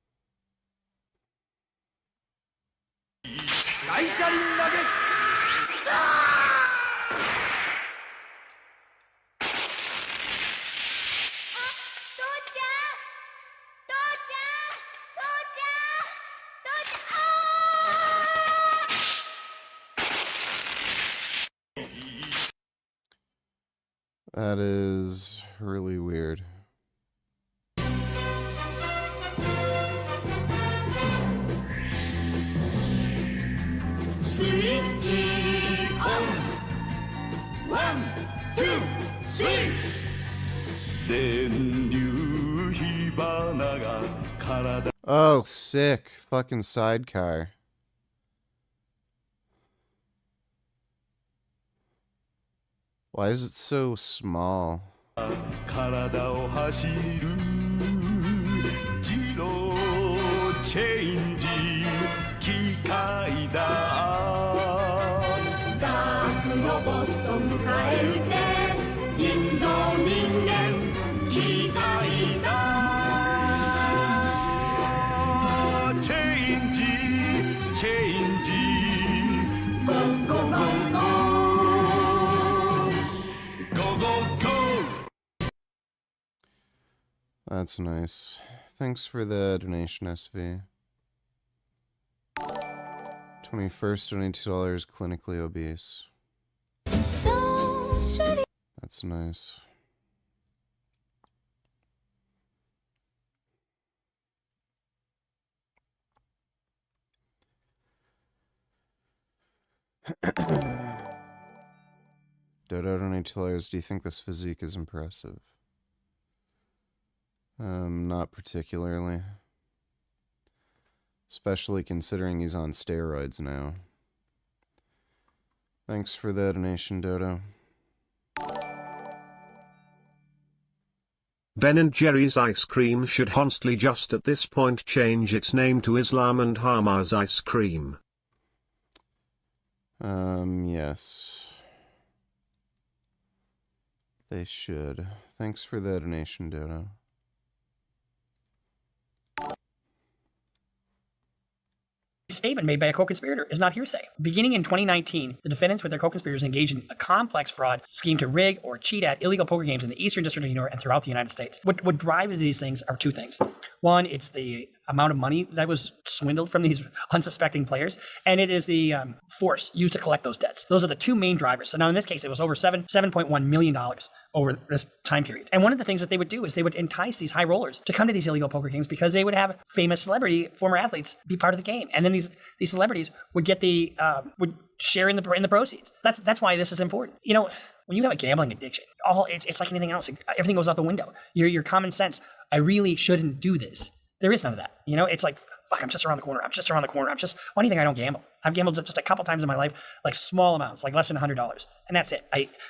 That is really weird. One, two, three. Oh, sick. Fucking sidecar. Why is it so small? 体を走る自動チェンジ機械だダークロボット迎え撃て人造人間機械だチェンジチェンジゴーゴーゴーゴーゴーゴーゴーThat's nice. Thanks for the donation, SV. 21st, $22, clinically obese. That's nice. Dodo, $22. Do you think this physique is impressive? Not particularly. Especially considering he's on steroids now. Thanks for the donation, Dodo. Ben & Jerry's ice cream should honestly just at this point change its name to Islam and Hamas ice cream. Yes. They should. Thanks for the donation, Dodo. Statement made by a co-conspirator is not hearsay. Beginning in 2019, the defendants with their co-conspirators engaged in a complex fraud scheme to rig or cheat at illegal poker games in the Eastern District of New York and throughout the United States. What drives these things are two things. One, it's the amount of money that was swindled from these unsuspecting players, and it is the force used to collect those debts. Those are the two main drivers. So now in this case, it was over $7.1 million over this time period. And one of the things that they would do is they would entice these high rollers to come to these illegal poker games because they would have famous celebrity former athletes be part of the game, and then these celebrities would get would share in the proceeds. That's why this is important. You know, when you have a gambling addiction, it's like anything else. Everything goes out the window. Your common sense. I really shouldn't do this. There is none of that. You know, it's like, fuck, I'm just around the corner. Why do you think I don't gamble? I've gambled just a couple times in my life, like small amounts, like less than $100. And that's it.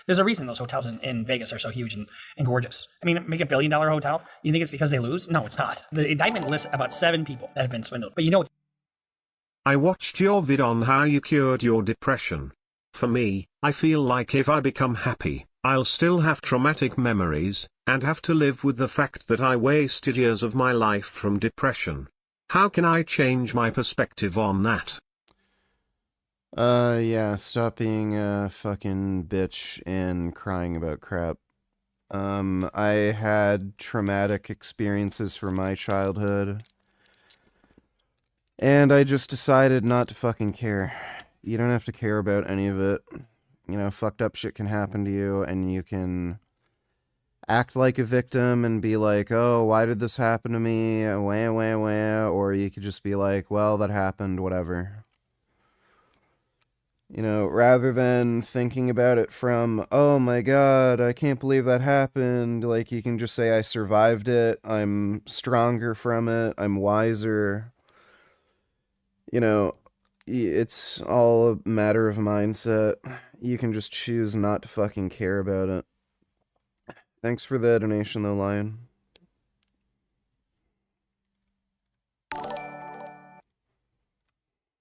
There's a reason those hotels in Vegas are so huge and gorgeous. I mean, make $1 billion hotel. You think it's because they lose? No, it's not. The indictment lists about 7 people that have been swindled. But you know, I watched your vid on how you cured your depression. For me, I feel like if I become happy, I'll still have traumatic memories, and have to live with the fact that I wasted years of my life from depression. How can I change my perspective on that? Yeah, stop being a fucking bitch and crying about crap. I had traumatic experiences from my childhood, and I just decided not to fucking care. You don't have to care about any of it. You know, fucked up shit can happen to you, and you can act like a victim and be like, oh, why did this happen to me? Wah, wah, wah. Or you could just be like, well, that happened, whatever. You know, rather than thinking about it from, oh my god, I can't believe that happened. Like, you can just say, I survived it. I'm stronger from it. I'm wiser. You know, it's all a matter of mindset. You can just choose not to fucking care about it. Thanks for the donation, though, Lion.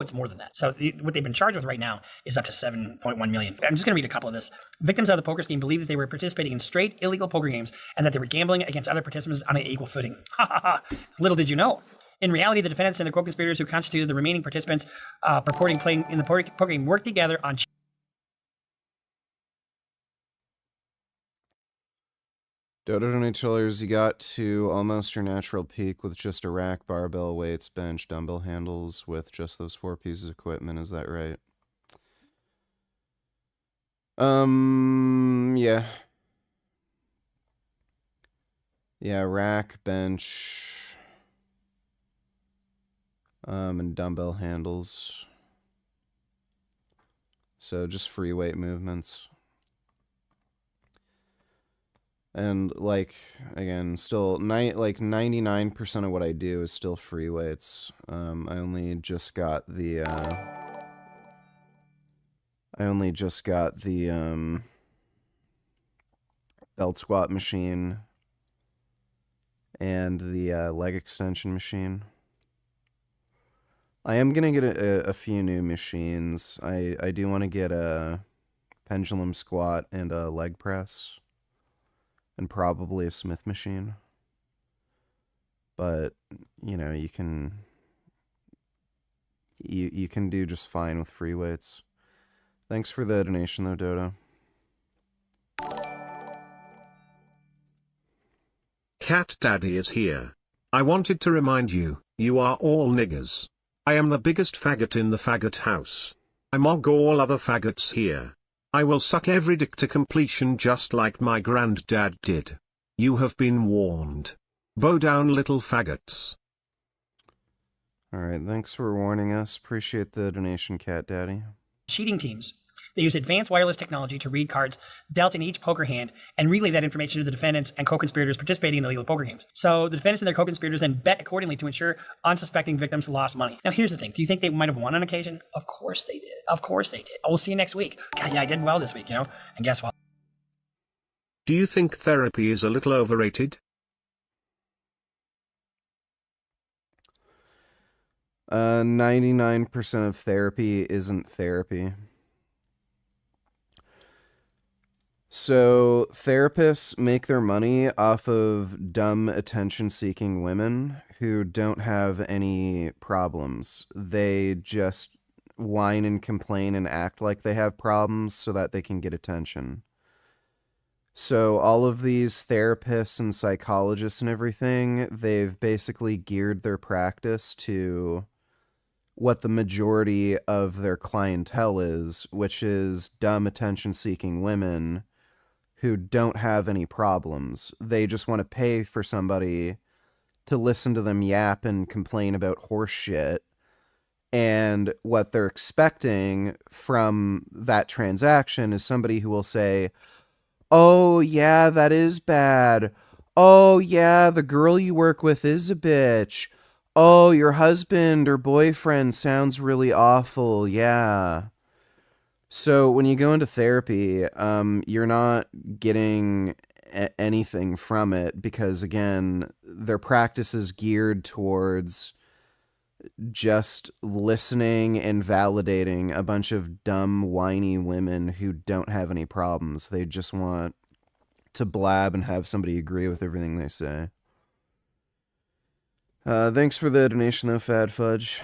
it's more than that. So what they've been charged with right now is up to $7.1 million. I'm just going to read a couple of this. Victims of the poker scheme believed that they were participating in straight illegal poker games and that they were gambling against other participants on an equal footing. Ha ha ha. Little did you know. In reality, the defendants and the co-conspirators who constituted the remaining participants purporting playing in the poker game worked together on Dodo Donatillers, you got to almost your natural peak with just a rack, barbell, weights, bench, dumbbell handles with just those 4 pieces of equipment. Is that right? Yeah. Yeah, rack, bench, and dumbbell handles. So just free weight movements. And, like, again, still, like, 99% of what I do is still free weights. I only just got the, belt squat machine, and the leg extension machine. I am going to get a few new machines. I do want to get a pendulum squat and a leg press, and probably a Smith machine. But, you know, you can do just fine with free weights. Thanks for the donation, though, Dodo. Cat Daddy is here. I wanted to remind you, you are all niggers. I am the biggest faggot in the faggot house. I mog all other faggots here. I will suck every dick to completion just like my granddad did. You have been warned. Bow down, little faggots. Alright, thanks for warning us. Appreciate the donation, Cat Daddy. Cheating teams. They use advanced wireless technology to read cards dealt in each poker hand and relay that information to the defendants and co-conspirators participating in the legal poker games. So the defendants and their co-conspirators then bet accordingly to ensure unsuspecting victims lost money. Now here's the thing. Do you think they might have won on occasion? Of course they did. Of course they did. We'll see you next week. God, yeah, I did well this week, you know? And guess what? Do you think therapy is a little overrated? 99% of therapy isn't therapy. So therapists make their money off of dumb attention-seeking women who don't have any problems. They just whine and complain and act like they have problems so that they can get attention. So all of these therapists and psychologists and everything, they've basically geared their practice to what the majority of their clientele is, which is dumb attention-seeking women who don't have any problems. They just want to pay for somebody to listen to them yap and complain about horse shit. And what they're expecting from that transaction is somebody who will say, "Oh, yeah, that is bad. Oh, yeah, the girl you work with is a bitch. Oh, your husband or boyfriend sounds really awful. Yeah." So when you go into therapy, you're not getting anything from it because, again, their practice is geared towards just listening and validating a bunch of dumb, whiny women who don't have any problems. They just want to blab and have somebody agree with everything they say. Thanks for the donation, though, Fad Fudge.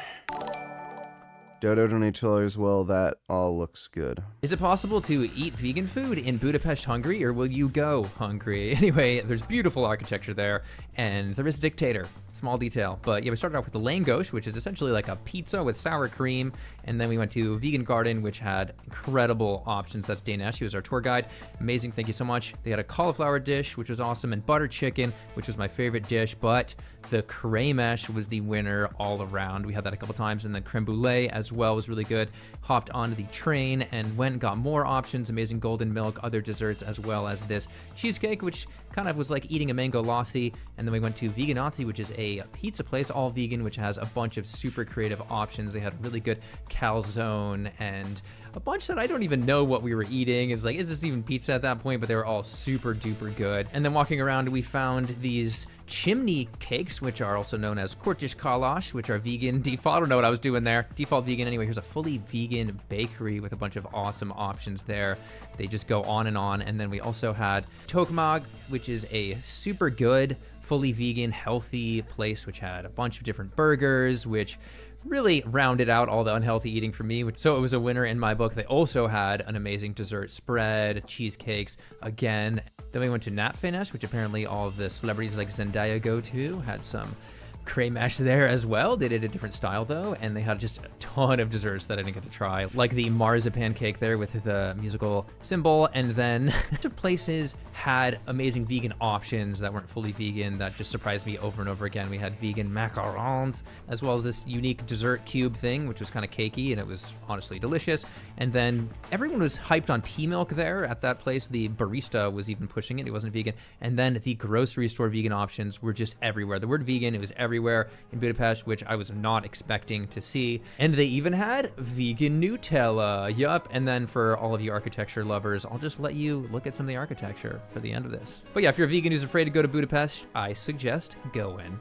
Dodo donated as well. That all looks good. Is it possible to eat vegan food in Budapest, Hungary, or will you go hungry? Anyway, there's beautiful architecture there, and there is a dictator. Small detail. But yeah, we started off with the Langosh, which is essentially like a pizza with sour cream, and then we went to Vegan Garden, which had incredible options. That's Danish. He was our tour guide. Amazing. Thank you so much. They had a cauliflower dish, which was awesome, and butter chicken, which was my favorite dish, but the kremesh was the winner all around. We had that a couple times, and then creme brulee as well was really good. Hopped onto the train and went and got more options, amazing golden milk, other desserts, as well as this cheesecake, which kind of was like eating a mango lassi. And then we went to Veganazzi, which is a pizza place, all vegan, which has a bunch of super creative options. They had really good calzone and a bunch that I don't even know what we were eating. It's like, is this even pizza at that point? But they were all super duper good. And then walking around, we found these chimney cakes, which are also known as Kortish Kalash, which are vegan. Default, I don't know what I was doing there. Default vegan. Anyway, here's a fully vegan bakery with a bunch of awesome options there. They just go on and on. And then we also had Tokmag, which is a super good, fully vegan, healthy place, which had a bunch of different burgers, which really rounded out all the unhealthy eating for me. So it was a winner in my book. They also had an amazing dessert spread, cheesecakes again. Then we went to Natfinish, which apparently all of the celebrities like Zendaya go to. Had some kremesh there as well. They did a different style though, and they had just a ton of desserts that I didn't get to try, like the marzipan cake there with the musical symbol. And then the places had amazing vegan options that weren't fully vegan that just surprised me over and over again. We had vegan macarons, as well as this unique dessert cube thing, which was kind of cakey, and it was honestly delicious. And then everyone was hyped on pea milk there at that place. The barista was even pushing it. It wasn't vegan. And then the grocery store vegan options were just everywhere. The word vegan, it was everywhere. everywhere in Budapest, which I was not expecting to see. And they even had vegan Nutella. Yup. And then for all of you architecture lovers, I'll just let you look at some of the architecture for the end of this. But yeah, if you're a vegan who's afraid to go to Budapest, I suggest going.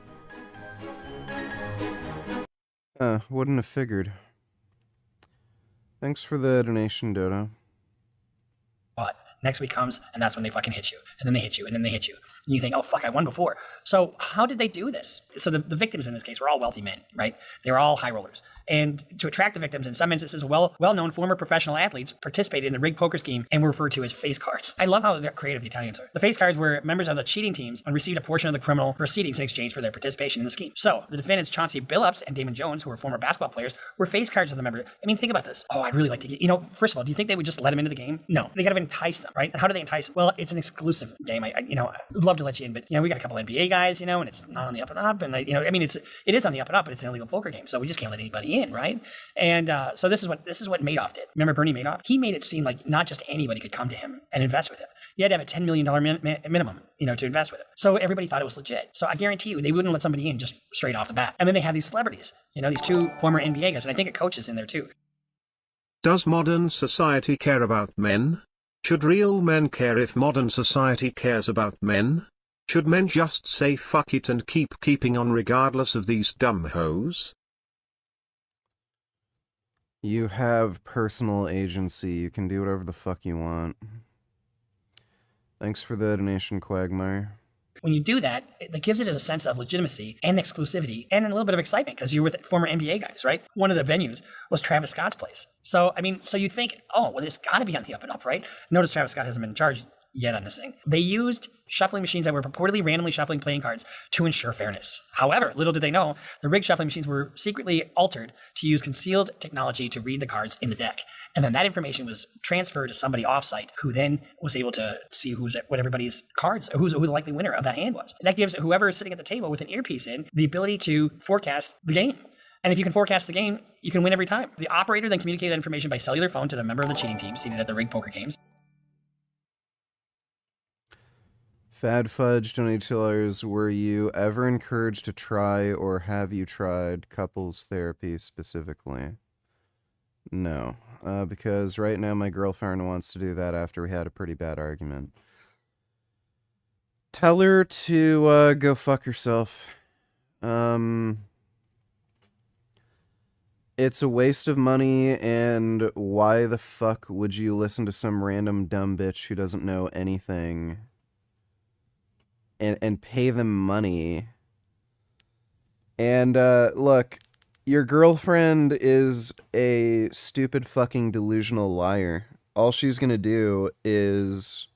Wouldn't have figured. Thanks for the donation, Dodo. But next week comes, and that's when they fucking hit you. And then they hit you, and then they hit you. And you think, oh, fuck, I won before. So how did they do this? So the victims in this case were all wealthy men, right? They were all high rollers. And to attract the victims, in some instances, well-known former professional athletes participated in the rigged poker scheme and were referred to as face cards. I love how creative the Italians are. The face cards were members of the cheating teams and received a portion of the criminal proceedings in exchange for their participation in the scheme. So the defendants Chauncey Billups and Damon Jones, who were former basketball players, were face cards of the members. I mean, think about this. Oh, I'd really like to get, first of all, do you think they would just let them into the game? No, they got to entice them, right? And how do they entice them? Well, it's an exclusive game. I would love to let you in, but we got a couple NBA guys, and it's not on the up and up, and it is on the up and up, but it's an illegal poker game, so we just can't let anybody in, right? And so this is what Madoff did. Remember Bernie Madoff? He made it seem like not just anybody could come to him and invest with him. You had to have a $10 million minimum, to invest with him. So everybody thought it was legit. So I guarantee you, they wouldn't let somebody in just straight off the bat. And then they have these celebrities, these two former NBA guys, and I think a coach is in there too. Does modern society care about men? Should real men care if modern society cares about men? Should men just say fuck it and keeping on regardless of these dumb hoes? You have personal agency. You can do whatever the fuck you want. Thanks for the donation, Quagmire. When you do that, it gives it a sense of legitimacy and exclusivity and a little bit of excitement because you're with former NBA guys, right? One of the venues was Travis Scott's place. So, so you think, oh, well, it's got to be on the up and up, right? Notice Travis Scott hasn't been charged yet on this thing. They used shuffling machines that were purportedly randomly shuffling playing cards to ensure fairness. However, little did they know, the rigged shuffling machines were secretly altered to use concealed technology to read the cards in the deck. And then that information was transferred to somebody offsite who then was able to see what everybody's cards, who the likely winner of that hand was. And that gives whoever is sitting at the table with an earpiece in the ability to forecast the game. And if you can forecast the game, you can win every time. The operator then communicated information by cellular phone to the member of the cheating team seated at the rigged poker games. Fad Fudge $22. Were you ever encouraged to try, or have you tried couples therapy specifically? No, because right now my girlfriend wants to do that after we had a pretty bad argument. Tell her to go fuck herself. It's a waste of money, and why the fuck would you listen to some random dumb bitch who doesn't know anything and pay them money? And look, your girlfriend is a stupid fucking delusional liar. All she's gonna do is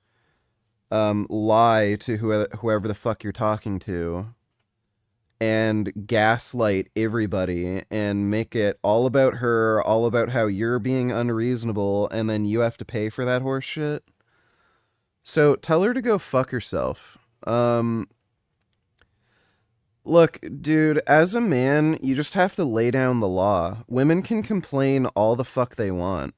lie to whoever the fuck you're talking to and gaslight everybody and make it all about her, all about how you're being unreasonable, and then you have to pay for that horse shit. So tell her to go fuck herself. Look, dude, as a man, you just have to lay down the law. Women can complain all the fuck they want.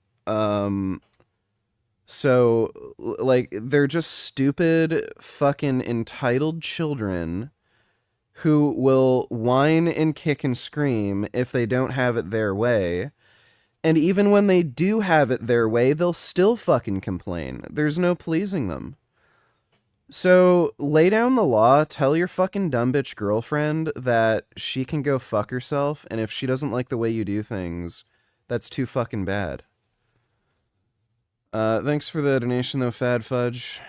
So, like, they're just stupid, fucking entitled children who will whine and kick and scream if they don't have it their way. And even when they do have it their way, they'll still fucking complain. There's no pleasing them. So, lay down the law, tell your fucking dumb bitch girlfriend that she can go fuck herself, and if she doesn't like the way you do things, that's too fucking bad. Thanks for the donation though, Fad Fudge.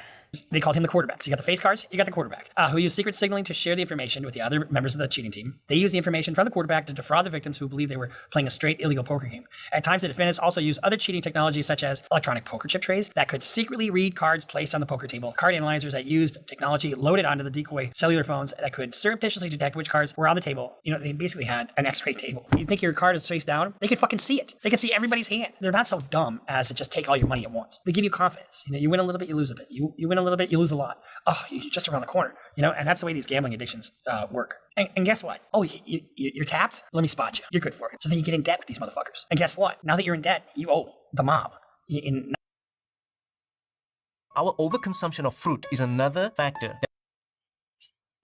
They called him the quarterback. So you got the face cards, you got the quarterback, who used secret signaling to share the information with the other members of the cheating team. They used the information from the quarterback to defraud the victims who believed they were playing a straight illegal poker game. At times, the defendants also used other cheating technologies such as electronic poker chip trays that could secretly read cards placed on the poker table, card analyzers that used technology loaded onto the decoy cellular phones that could surreptitiously detect which cards were on the table. They basically had an X-ray table. You think your card is face down? They could fucking see it. They could see everybody's hand. They're not so dumb as to just take all your money at once. They give you confidence. You win a little bit, you lose a bit. You win a little bit, you lose a lot. Oh, you're just around the corner, and that's the way these gambling addictions work. And guess what? Oh, you're tapped? Let me spot you. You're good for it. So then you get in debt with these motherfuckers. And guess what? Now that you're in debt, you owe the mob. Our overconsumption of fruit is another factor.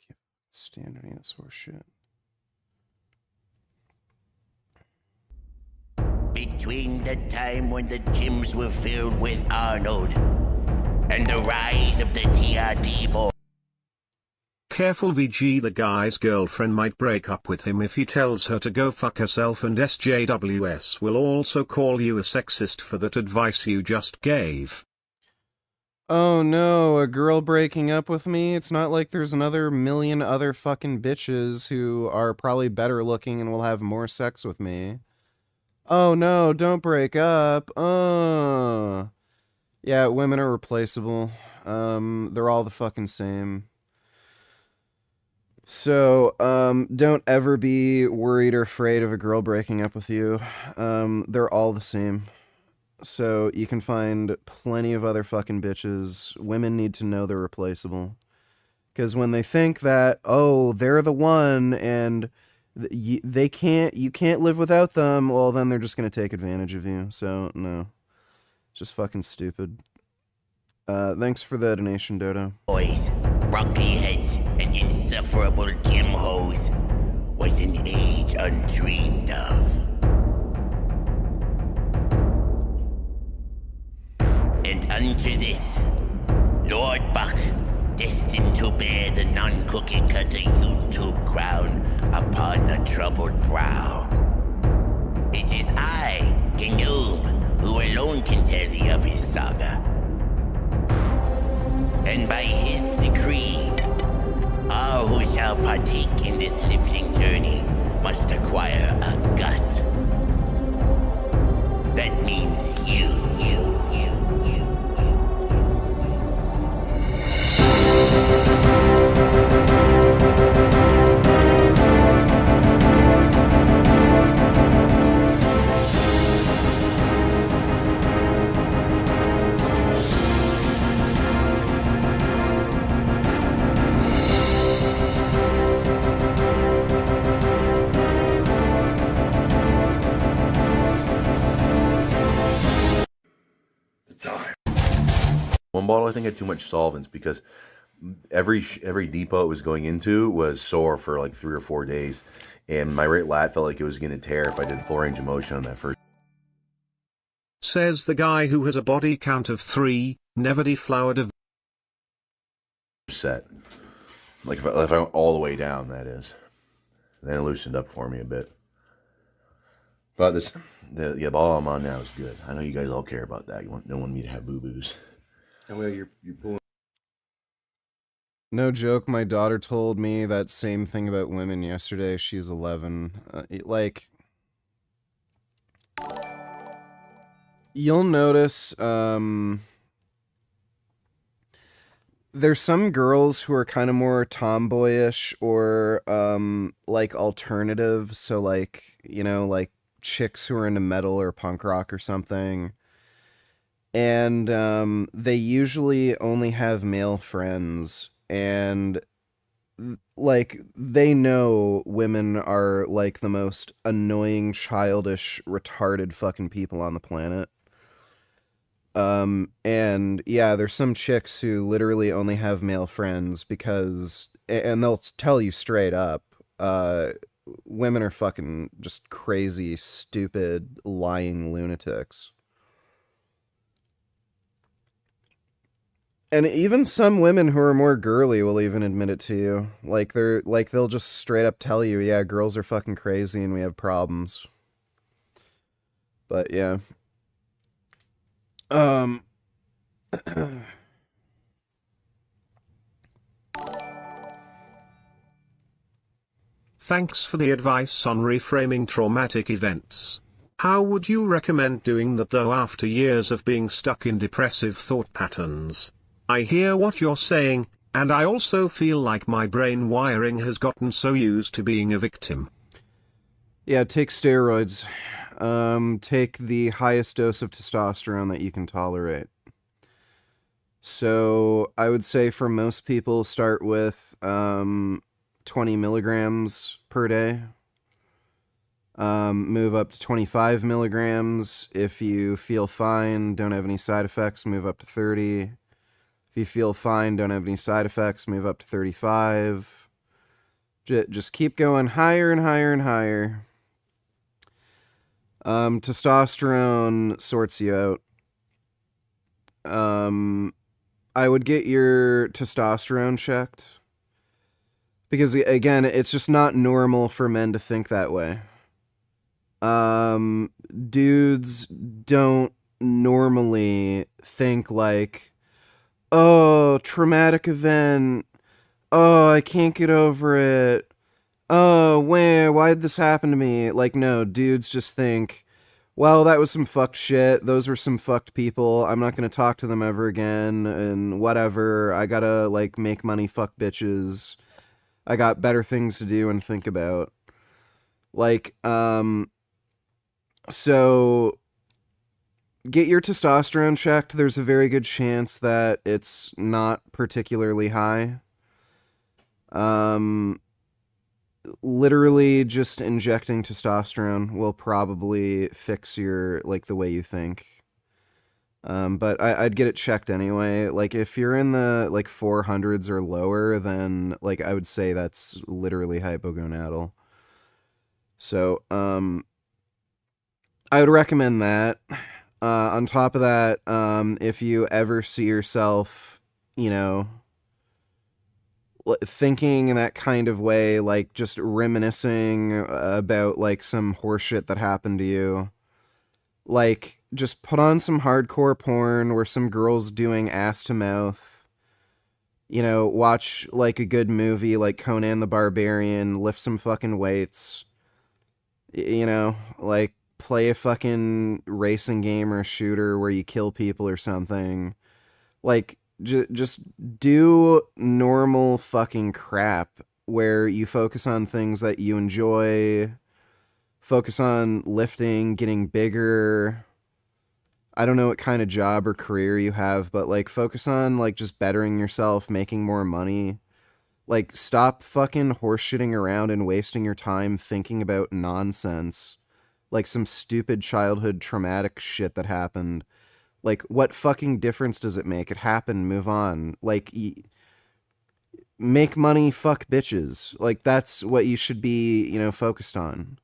Can't stand any of this horse shit. Between the time when the gyms were filled with Arnold and the rise of the TRD boy. Careful VG, the guy's girlfriend might break up with him if he tells her to go fuck herself, and SJWS will also call you a sexist for that advice you just gave. Oh no, a girl breaking up with me? It's not like there's another million other fucking bitches who are probably better looking and will have more sex with me. Oh no, don't break up. Yeah, women are replaceable. They're all the fucking same. So, don't ever be worried or afraid of a girl breaking up with you. They're all the same. So, you can find plenty of other fucking bitches. Women need to know they're replaceable. Because when they think that, oh, they're the one and you can't live without them, well, then they're just going to take advantage of you. So, no. It's just fucking stupid. Thanks for the donation, Dodo. Boys, broccoli heads, and insufferable gym hoes was an age undreamed of. And unto this, Lord Buck, destined to bear the non-cookie cutter YouTube crown upon a troubled brow. It is I, Gayming, who alone can tell thee of his saga. And by his decree, all who shall partake in this living journey must acquire a gut. That means you. One bottle, I think, had too much solvents because every depot it was going into was sore for like 3 or 4 days, and my right lat felt like it was going to tear if I did full range of motion on that first. Says the guy who has a body count of 3, never deflowered a set. Like if I went all the way down, that is. Then it loosened up for me a bit. But the ball I'm on now is good. I know you guys all care about that. You don't want me to have boo-boos. And well, you're pulling. No joke, my daughter told me that same thing about women yesterday. She's 11. You'll notice, there's some girls who are kind of more tomboyish or, like, alternative. So, like, you know, like chicks who are into metal or punk rock or something. And they usually only have male friends, and like they know women are like the most annoying, childish, retarded fucking people on the planet. And yeah, there's some chicks who literally only have male friends because, and they'll tell you straight up, women are fucking just crazy, stupid, lying lunatics. And even some women who are more girly will even admit it to you. They'll just straight up tell you, yeah, girls are fucking crazy and we have problems. But yeah. Thanks for the advice on reframing traumatic events. How would you recommend doing that though after years of being stuck in depressive thought patterns? I hear what you're saying, and I also feel like my brain wiring has gotten so used to being a victim. Yeah, take steroids. Take the highest dose of testosterone that you can tolerate. So I would say for most people, start with 20 milligrams per day. Move up to 25 milligrams. If you feel fine, don't have any side effects, move up to 30. If you feel fine, don't have any side effects, move up to 35. Just keep going higher and higher and higher. Testosterone sorts you out. I would get your testosterone checked. Because, again, it's just not normal for men to think that way. Dudes don't normally think like, oh, traumatic event. Oh, I can't get over it. Oh, why'd this happen to me? Like, no, dudes just think, well, that was some fucked shit. Those were some fucked people. I'm not gonna talk to them ever again, and whatever. I gotta, like, make money, fuck bitches. I got better things to do and think about. Like, so get your testosterone checked. There's a very good chance that it's not particularly high. Literally just injecting testosterone will probably fix your, like, the way you think. But I'd get it checked anyway. Like, if you're in the, like, 400s or lower, then, like, I would say that's literally hypogonadal. So, I would recommend that. On top of that, if you ever see yourself, you know, thinking in that kind of way, like just reminiscing about like some horseshit that happened to you, like just put on some hardcore porn where some girl's doing ass to mouth, you know, watch like a good movie like Conan the Barbarian, lift some fucking weights, you know, like play a fucking racing game or shooter where you kill people or something. Like, just do normal fucking crap where you focus on things that you enjoy, focus on lifting, getting bigger. I don't know what kind of job or career you have, but like focus on like just bettering yourself, making more money. Like, stop fucking horseshitting around and wasting your time thinking about nonsense. Like some stupid childhood traumatic shit that happened. Like, what fucking difference does it make? It happened, move on. Like, make money, fuck bitches. Like, that's what you should be, you know, focused on.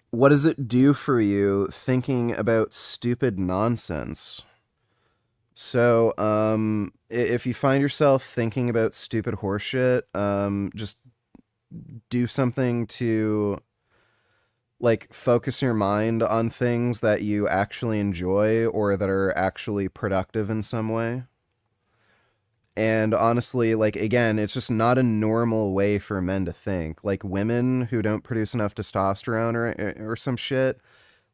What does it do for you thinking about stupid nonsense? So, if you find yourself thinking about stupid horseshit, just do something to, like, focus your mind on things that you actually enjoy or that are actually productive in some way. And honestly, like, again, it's just not a normal way for men to think. Like, women who don't produce enough testosterone or some shit,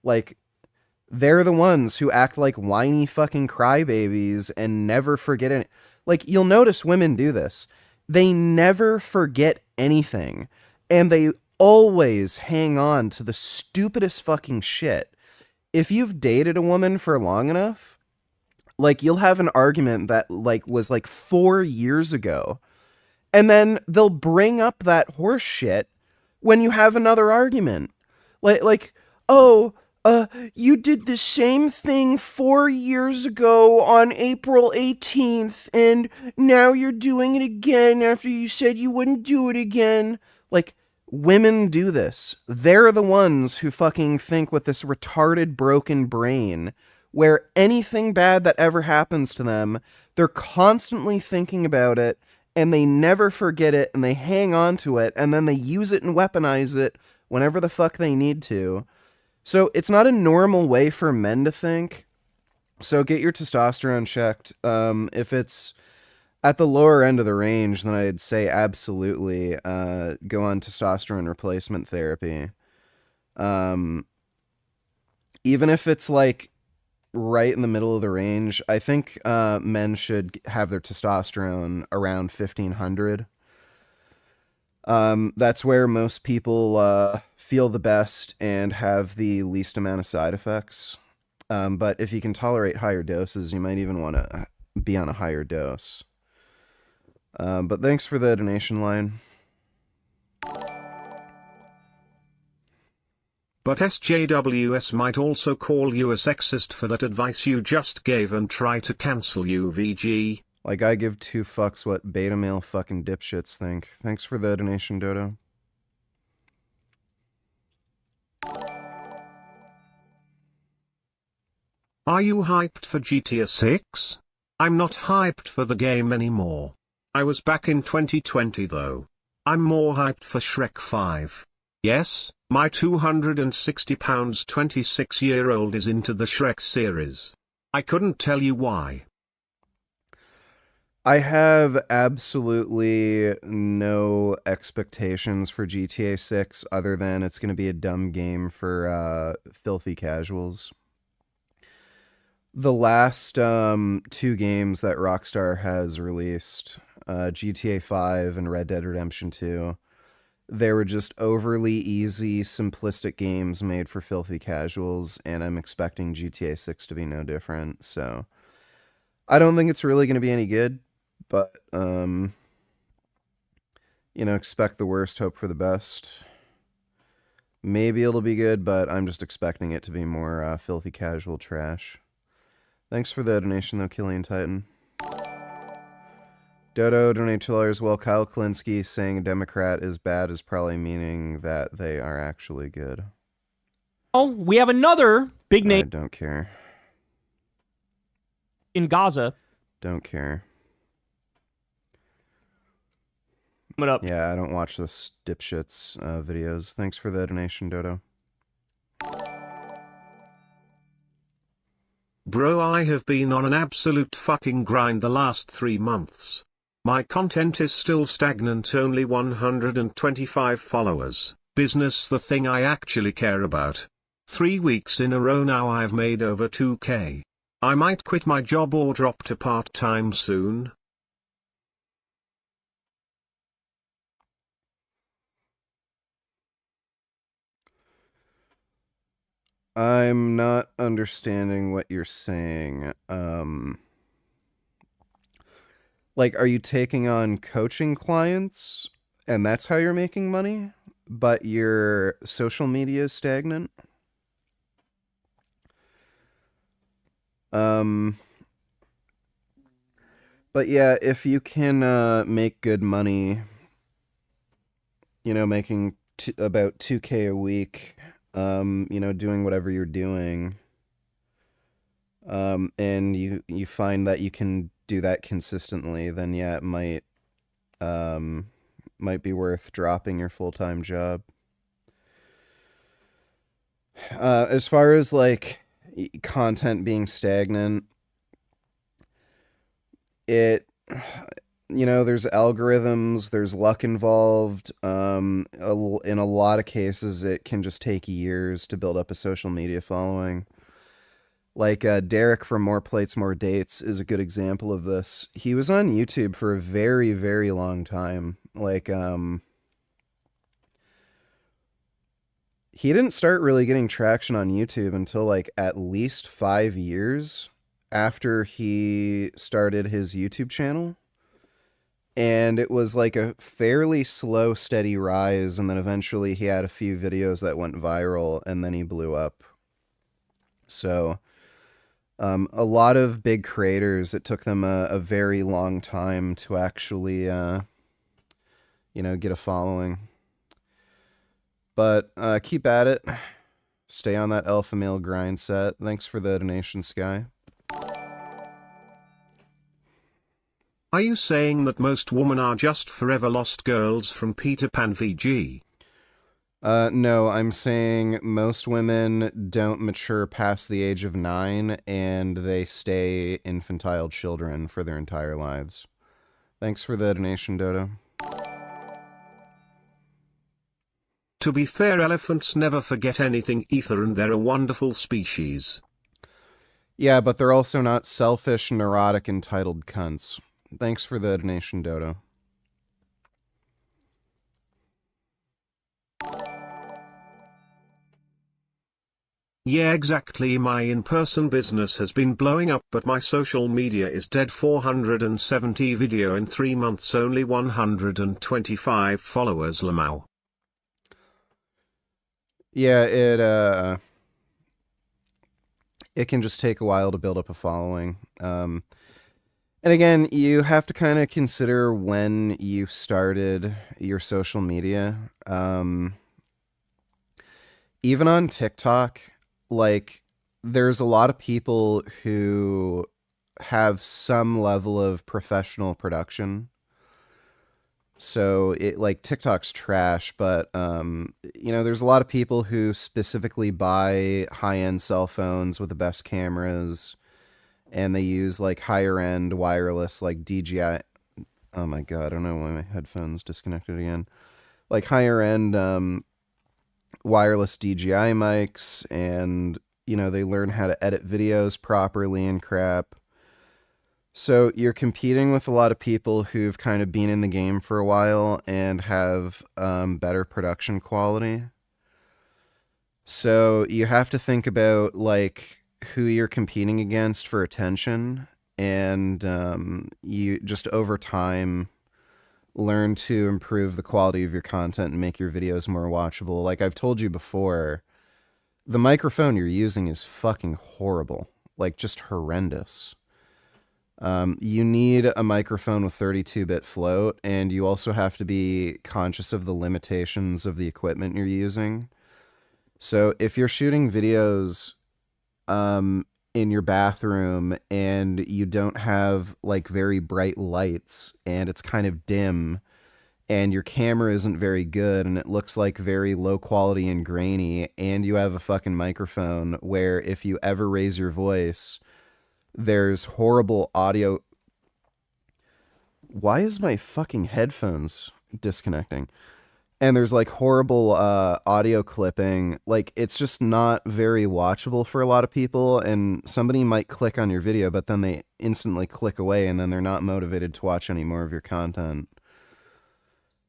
like, they're the ones who act like whiny fucking crybabies and never forget it. Like, you'll notice women do this. They never forget anything. And they always hang on to the stupidest fucking shit. If you've dated a woman for long enough, like, you'll have an argument that, like, was, like, 4 years ago. And then they'll bring up that horse shit when you have another argument. Like, oh, you did the same thing 4 years ago on April 18th, and now you're doing it again after you said you wouldn't do it again. Like, women do this. They're the ones who fucking think with this retarded, broken brain where anything bad that ever happens to them, they're constantly thinking about it, and they never forget it, and they hang on to it, and then they use it and weaponize it whenever the fuck they need to. So it's not a normal way for men to think. So get your testosterone checked. If it's at the lower end of the range, then I'd say absolutely go on testosterone replacement therapy. Even if it's like right in the middle of the range, I think men should have their testosterone around 1500. That's where most people feel the best and have the least amount of side effects. But if you can tolerate higher doses, you might even want to be on a higher dose. But thanks for the donation line. But SJWS might also call you a sexist for that advice you just gave and try to cancel you, VG. Like, I give two fucks what beta male fucking dipshits think. Thanks for the donation, Dodo. Are you hyped for GTA 6? I'm not hyped for the game anymore. I was back in 2020 though. I'm more hyped for Shrek 5. Yes, my 260 pounds 26-year-old is into the Shrek series. I couldn't tell you why. I have absolutely no expectations for GTA 6 other than it's going to be a dumb game for filthy casuals. The last 2 games that Rockstar has released, GTA 5 and Red Dead Redemption 2, they were just overly easy, simplistic games made for filthy casuals, and I'm expecting GTA 6 to be no different, so I don't think it's really going to be any good. But, expect the worst, hope for the best. Maybe it'll be good, but I'm just expecting it to be more filthy casual trash. Thanks for the donation, though, Killian Titan. Dodo donate $2. Well, Kyle Klinsky saying a Democrat is bad is probably meaning that they are actually good. Oh, we have another big name. I don't care. In Gaza. Don't care. Coming up. Yeah, I don't watch this dipshits videos. Thanks for the donation, Dodo. Bro, I have been on an absolute fucking grind the last 3 months. My content is still stagnant, only 125 followers. Business the thing I actually care about. 3 weeks in a row now I've made over 2K. I might quit my job or drop to part-time soon. I'm not understanding what you're saying. Are you taking on coaching clients and that's how you're making money, but your social media is stagnant? But yeah, if you can make good money, making about 2K a week, doing whatever you're doing, and you find that you can do that consistently, then yeah, it might be worth dropping your full-time job. As far as content being stagnant, there's algorithms, there's luck involved. In a lot of cases, it can just take years to build up a social media following. Derek from More Plates, More Dates is a good example of this. He was on YouTube for a very, very long time. He didn't start really getting traction on YouTube until at least 5 years after he started his YouTube channel. And it was a fairly slow, steady rise, and then eventually he had a few videos that went viral, and then he blew up. So, a lot of big creators, it took them a very long time to actually, get a following. But keep at it. Stay on that alpha male grind set. Thanks for the donation, Sky. Are you saying that most women are just forever lost girls from Peter Pan VG? No, I'm saying most women don't mature past the age of 9 and they stay infantile children for their entire lives. Thanks for the donation, Dodo. To be fair, elephants never forget anything either, and they're a wonderful species. Yeah, but they're also not selfish, neurotic, entitled cunts. Thanks for the donation, Dodo. Yeah, exactly. My in-person business has been blowing up, but my social media is dead. 470 video in 3 months, only 125 followers. Lamau. Yeah, it can just take a while to build up a following. And again, you have to kind of consider when you started your social media. Even on TikTok, there's a lot of people who have some level of professional production. So it like TikTok's trash, but there's a lot of people who specifically buy high-end cell phones with the best cameras, and they use like higher end wireless like DJI. Oh my god, I don't know why my headphones disconnected again. Like higher end wireless DJI mics, and they learn how to edit videos properly and crap. So you're competing with a lot of people who've kind of been in the game for a while and have better production quality. So you have to think about like who you're competing against for attention, and you just over time learn to improve the quality of your content and make your videos more watchable. Like I've told you before, the microphone you're using is fucking horrible, like just horrendous. You need a microphone with 32-bit float, and you also have to be conscious of the limitations of the equipment you're using. So if you're shooting videos in your bathroom and you don't have like very bright lights and it's kind of dim and your camera isn't very good and it looks like very low quality and grainy, and you have a fucking microphone where if you ever raise your voice, there's horrible audio. Why is my fucking headphones disconnecting? And there's like horrible audio clipping. Like it's just not very watchable for a lot of people, and somebody might click on your video, but then they instantly click away and then they're not motivated to watch any more of your content.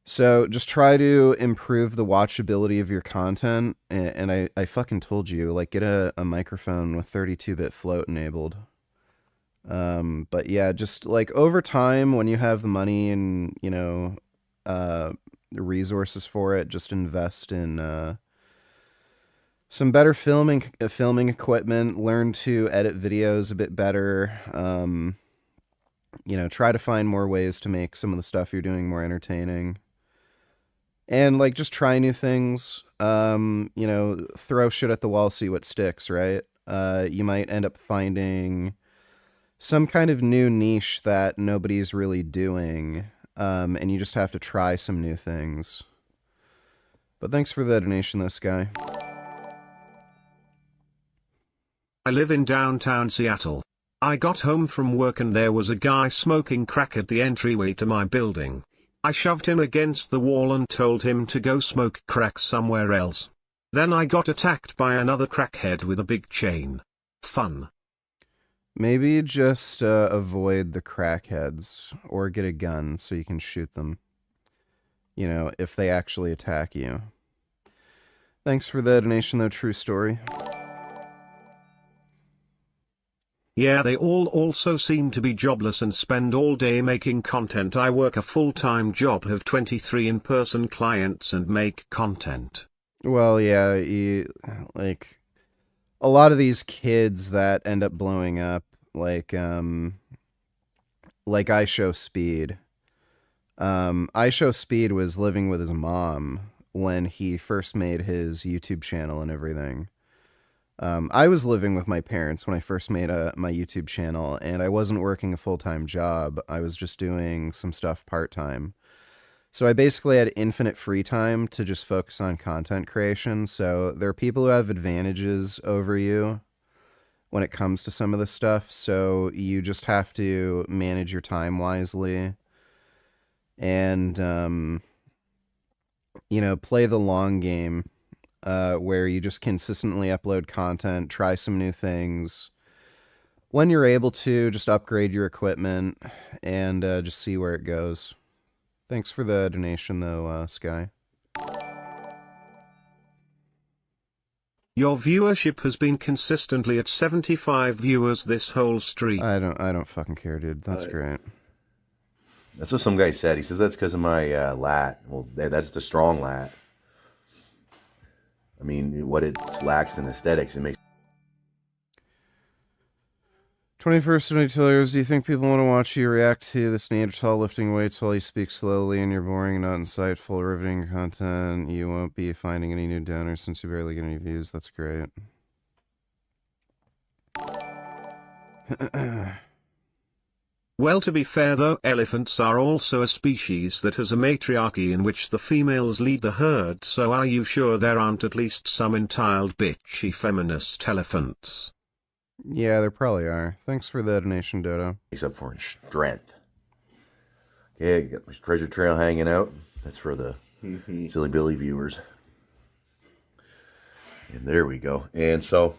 So just try to improve the watchability of your content. And I fucking told you, like, get a microphone with 32-bit float enabled. But yeah, just like over time, when you have the money and, resources for it, just invest in some better filming equipment, learn to edit videos a bit better. Try to find more ways to make some of the stuff you're doing more entertaining. And like just try new things. Throw shit at the wall, see what sticks, right? You might end up finding some kind of new niche that nobody's really doing, and you just have to try some new things. But thanks for the donation, this guy. I live in downtown Seattle. I got home from work and there was a guy smoking crack at the entryway to my building. I shoved him against the wall and told him to go smoke crack somewhere else. Then I got attacked by another crackhead with a big chain. Fun. Maybe just avoid the crackheads, or get a gun so you can shoot them, if they actually attack you. Thanks for the donation, though. True story. Yeah, they all also seem to be jobless and spend all day making content. I work a full-time job, have 23 in-person clients and make content. Well, yeah, a lot of these kids that end up blowing up, like I Show Speed. I Show Speed was living with his mom when he first made his YouTube channel and everything. I was living with my parents when I first made my YouTube channel, and I wasn't working a full-time job. I was just doing some stuff part-time. So I basically had infinite free time to just focus on content creation. So there are people who have advantages over you when it comes to some of this stuff. So you just have to manage your time wisely and, play the long game, where you just consistently upload content, try some new things. When you're able to, just upgrade your equipment and just see where it goes. Thanks for the donation, though, Sky. Your viewership has been consistently at 75 viewers this whole stream. I don't fucking care, dude. That's great. That's what some guy said. He says that's because of my lat. Well, that's the strong lat. I mean, what it lacks in aesthetics, it makes. 21st century tellers, do you think people want to watch you react to this Neanderthal lifting weights while you speak slowly and you're boring, not insightful, riveting content? You won't be finding any new donors since you barely get any views. That's great. Well, to be fair though, elephants are also a species that has a matriarchy in which the females lead the herd, so are you sure there aren't at least some entitled bitchy feminist elephants? Yeah, there probably are. Thanks for the donation, Dodo. Except for in strength. Okay, got my treasure trail hanging out. That's for the Silly Billy viewers. And there we go. And so,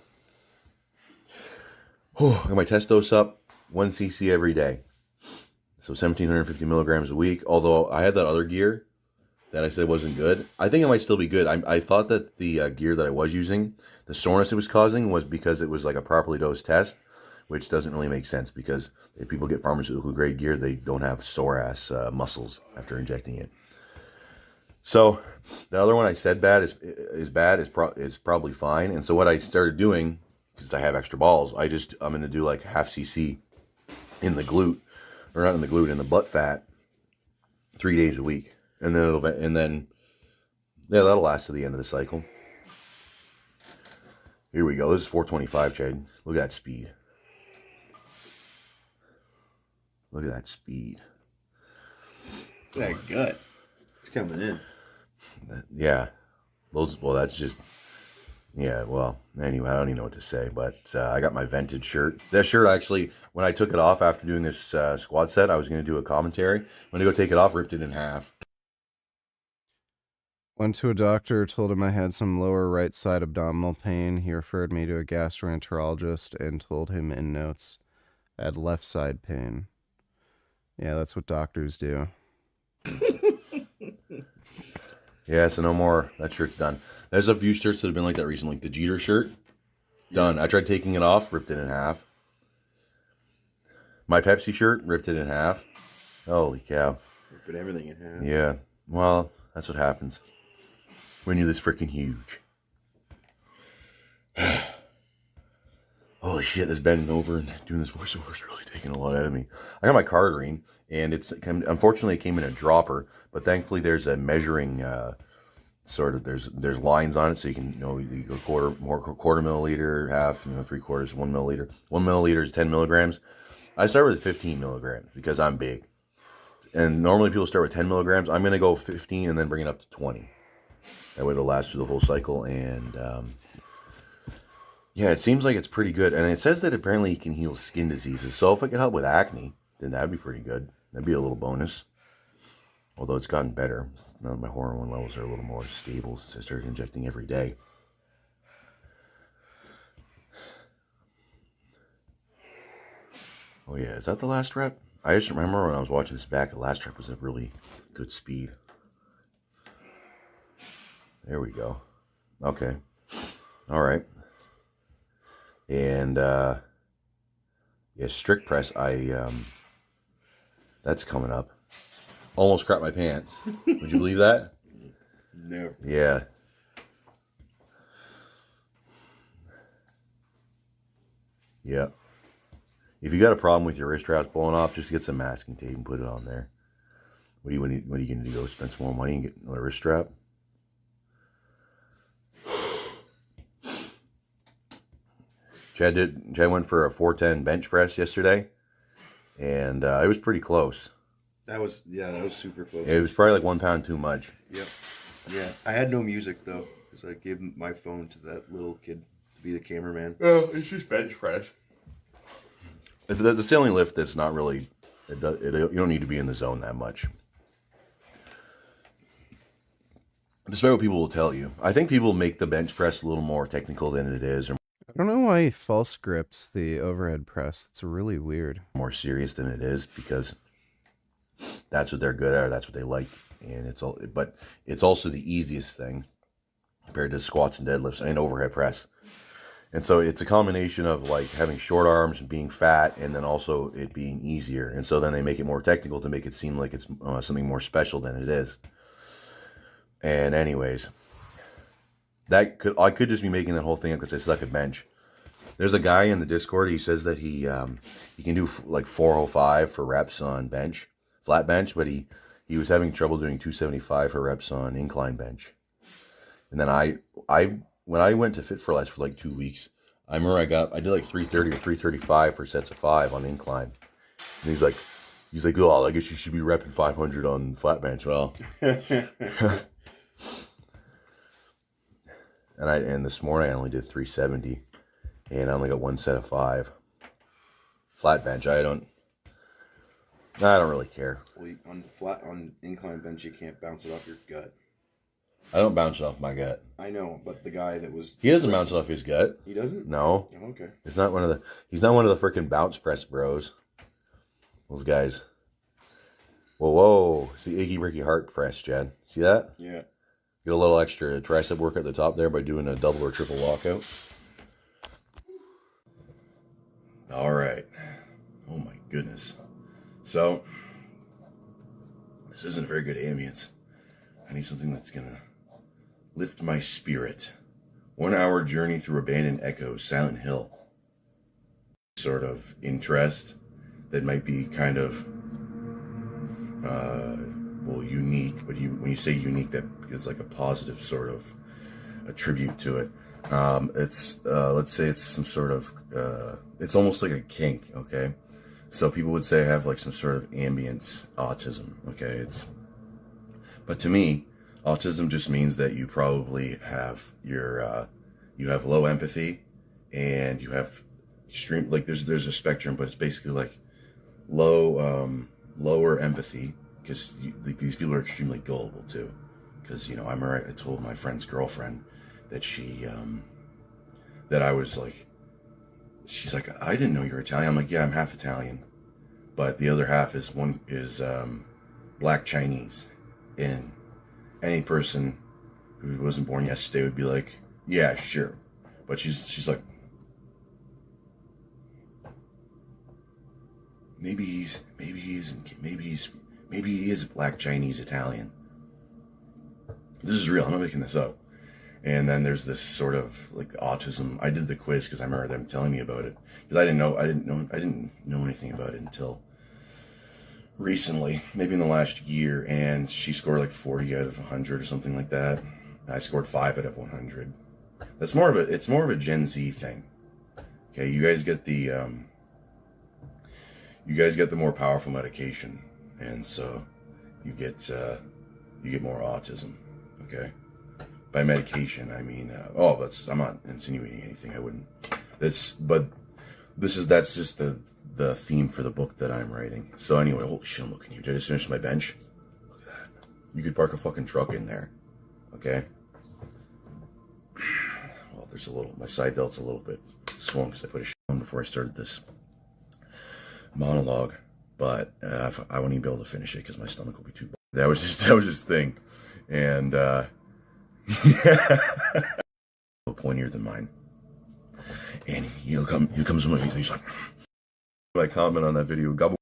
I got my test dose up, 1 cc every day. So 1,750 milligrams a week. Although I had that other gear that I said wasn't good. I think it might still be good. I thought that the gear that I was using, the soreness it was causing was because it was like a properly dosed test, which doesn't really make sense because if people get pharmaceutical grade gear, they don't have sore ass muscles after injecting it. So the other one I said is probably fine. And so what I started doing, because I have extra balls, I'm going to do like half cc in the glute, or not in the glute, in the butt fat, 3 days a week. And then that'll last to the end of the cycle. Here we go. This is 425, Chad. Look at that speed. Look at that speed. That gut. It's coming in. Yeah. Well, that's just... Yeah, well, anyway, I don't even know what to say, but I got my vented shirt. That shirt, actually, when I took it off after doing this squad set, I was going to do a commentary. When I go take it off, ripped it in half. Went to a doctor, told him I had some lower right side abdominal pain. He referred me to a gastroenterologist and told him in notes I had left side pain. Yeah, that's what doctors do. Yeah, so no more. That shirt's done. There's a few shirts that have been like that recently, like the Jeter shirt. Done. I tried taking it off, ripped it in half. My Pepsi shirt, ripped it in half. Holy cow. Ripping everything in half. Yeah. Well, that's what happens when you're this freaking huge. Holy shit, this bending over and doing this voiceover is really taking a lot out of me. I got my card ring, and unfortunately it came in a dropper, but thankfully there's a measuring there's lines on it, so you can you go quarter milliliter, half, 3/4, 1 milliliter. 1 milliliter is 10 milligrams. I start with 15 milligrams because I'm big, and normally people start with 10 milligrams. I'm gonna go 15 and then bring it up to 20. That way it'll last through the whole cycle, and yeah, it seems like it's pretty good. And it says that apparently it can heal skin diseases. So if it could help with acne, then that'd be pretty good. That'd be a little bonus. Although it's gotten better. Now my hormone levels are a little more stable since I started injecting every day. Oh yeah, is that the last rep? I just remember when I was watching this back, the last rep was at really good speed. There we go. Okay. All right. And yeah, strict press, that's coming up. Almost crap my pants. Would you believe that? Never. Yeah. Yeah. If you got a problem with your wrist straps blowing off, just get some masking tape and put it on there. What are you going to do? Go spend some more money and get another wrist strap? Chad went for a 410 bench press yesterday, and it was pretty close. That was super close. It was probably like 1 pound too much. Yep. Yeah. I had no music though, because I gave my phone to that little kid to be the cameraman. Oh, it's just bench press. If the ceiling lift, that's not really. You don't need to be in the zone that much. Despite what people will tell you, I think people make the bench press a little more technical than it is, or I don't know why he false grips the overhead press. It's really weird. More serious than it is, because that's what they're good at, or that's what they like, and but it's also the easiest thing compared to squats and deadlifts and overhead press. And so it's a combination of like having short arms and being fat, and then also it being easier. And so then they make it more technical to make it seem like it's something more special than it is. And anyways, I could just be making that whole thing up because I suck at bench. There's a guy in the Discord. He says that he can do like 405 for reps on bench, flat bench, but he was having trouble doing 275 for reps on incline bench. And then when I went to Fit for Less for like 2 weeks, I remember I did like 330 or 335 for sets of 5 on incline. And he's like, oh, I guess you should be repping 500 on flat bench. Well, and this morning I only did 370, and I only got one set of 5 flat bench. I don't really care. Well, on incline bench, you can't bounce it off your gut. I don't bounce it off my gut. I know, but the guy that was He doesn't bounce it off his gut. He doesn't? No. Oh, okay. He's not one of the freaking bounce press bros. Those guys. Whoa. It's the Iggy Ricky Heart press, Chad. See that? Yeah. Get a little extra tricep work at the top there by doing a double or triple walkout. All right. Oh my goodness. So, this isn't a very good ambience. I need something that's gonna lift my spirit. 1 hour journey through abandoned echoes, Silent Hill. Sort of interest that might be kind of, unique, but when you say unique, that is like a positive sort of attribute to it. It's, let's say it's some sort of, it's almost like a kink, okay? So people would say I have like some sort of ambience autism, okay? But to me, autism just means that you probably have you have low empathy, and you have extreme, like there's a spectrum, but it's basically like lower empathy, because like, these people are extremely gullible too. Because I told my friend's girlfriend that that I was like, she's like, I didn't know you're Italian. I'm like, yeah, I'm half Italian, but the other half is black Chinese. And any person who wasn't born yesterday would be like, yeah, sure. But she's like, maybe he is black Chinese Italian. This is real. I'm not making this up. And then there's this sort of like autism. I did the quiz because I remember them telling me about it, because I didn't know anything about it until recently, maybe in the last year. And she scored like 40 out of 100 or something like that. I scored 5 out of 100. It's more of a Gen Z thing. Okay, you guys get the more powerful medication, and so you get more autism. Okay, by medication I mean I'm not insinuating anything. I wouldn't. That's just the theme for the book that I'm writing. So anyway, holy shit, I'm looking huge. I just finished my bench. Look at that. You could park a fucking truck in there. Okay. Well, my side delt's a little bit swung because I put a shit on before I started this monologue, but I won't even be able to finish it because my stomach will be too bad. That was his thing, and yeah, pointier than mine. And he comes from he's like, my comment on that video, gobble.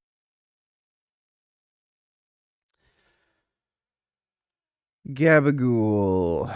Gabagool.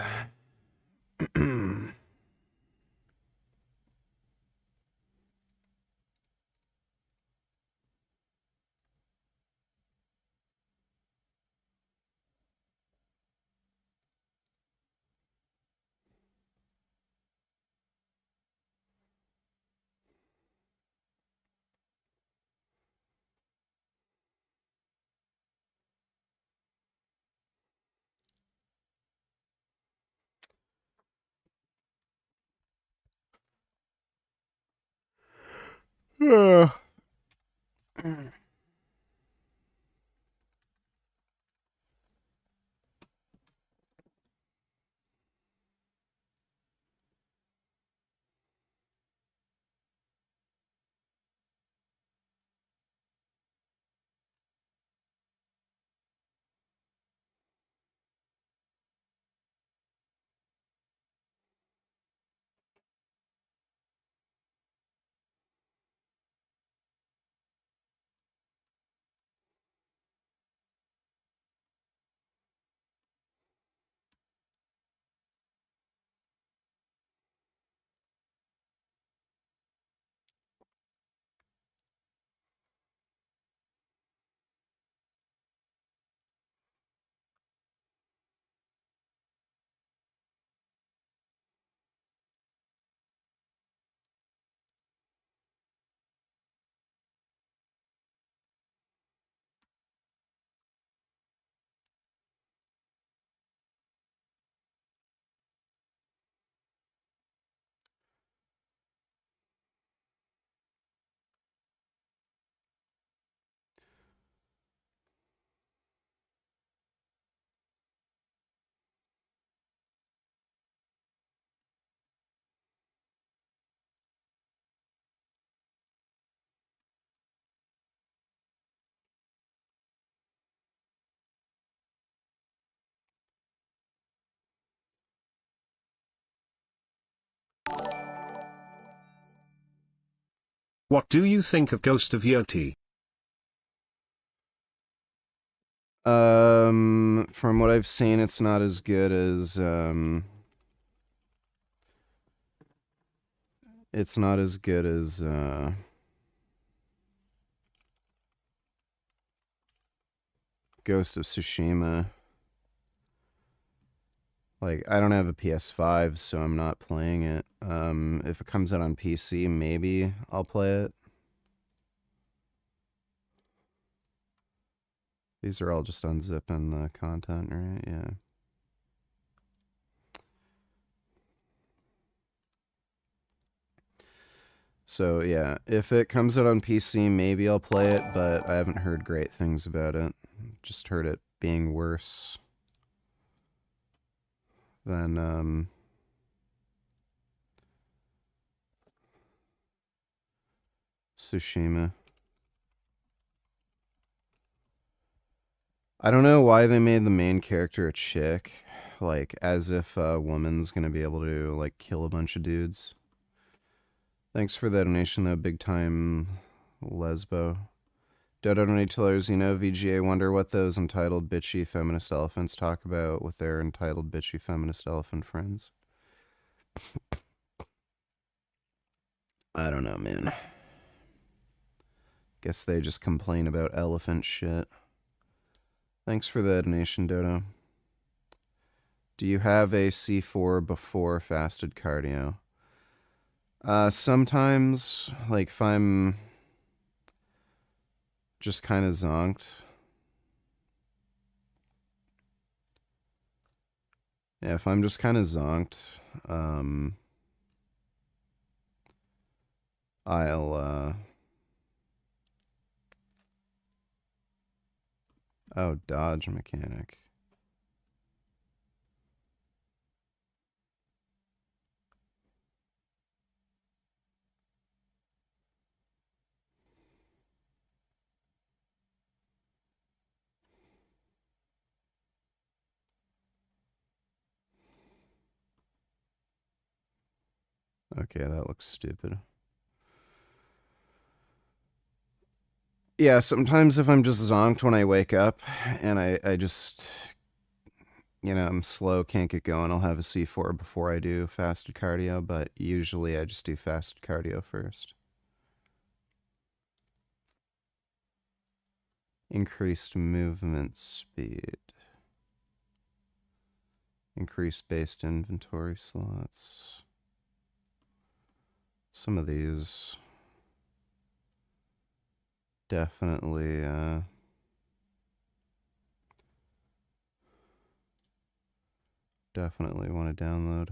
What do you think of Ghost of Yoti? From what I've seen, it's not as good as it's not as good as Ghost of Tsushima. Like, I don't have a PS5, so I'm not playing it. If it comes out on PC, maybe I'll play it. These are all just unzipping the content, right? Yeah. So, yeah, if it comes out on PC, maybe I'll play it, but I haven't heard great things about it. Just heard it being worse than, Tsushima. I don't know why they made the main character a chick, like, as if a woman's gonna be able to, like, kill a bunch of dudes. Thanks for the donation, though, big time lesbo. Dodo donator, you know, VGA, wonder what those entitled bitchy feminist elephants talk about with their entitled bitchy feminist elephant friends. I don't know, man. Guess they just complain about elephant shit. Thanks for the donation, Dodo. Do you have a C4 before fasted cardio? Sometimes, like, if I'm just kind of zonked. Yeah, if I'm just kind of zonked, I'll, oh, dodge mechanic. Okay, that looks stupid. Yeah, sometimes if I'm just zonked when I wake up and I just, you know, I'm slow, can't get going, I'll have a C4 before I do fasted cardio, but usually I just do fasted cardio first. Increased movement speed. Increased based inventory slots. Some of these definitely definitely want to download.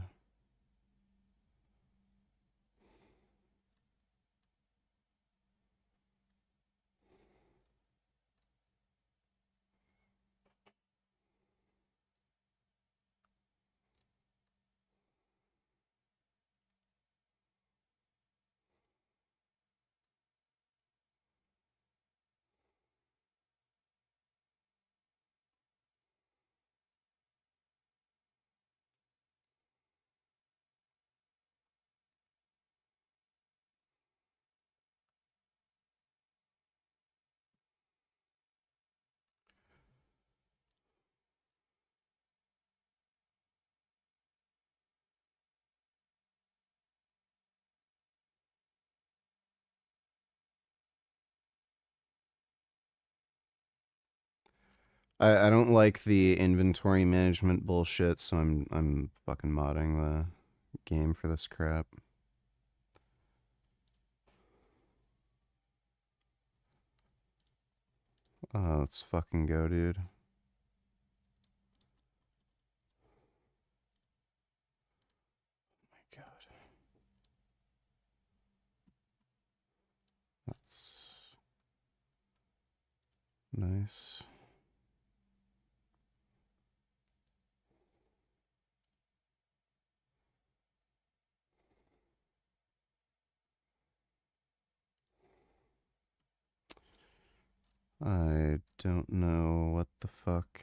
I don't like the inventory management bullshit, so I'm fucking modding the game for this crap. Let's fucking go, dude. My God. That's nice. I don't know what the fuck.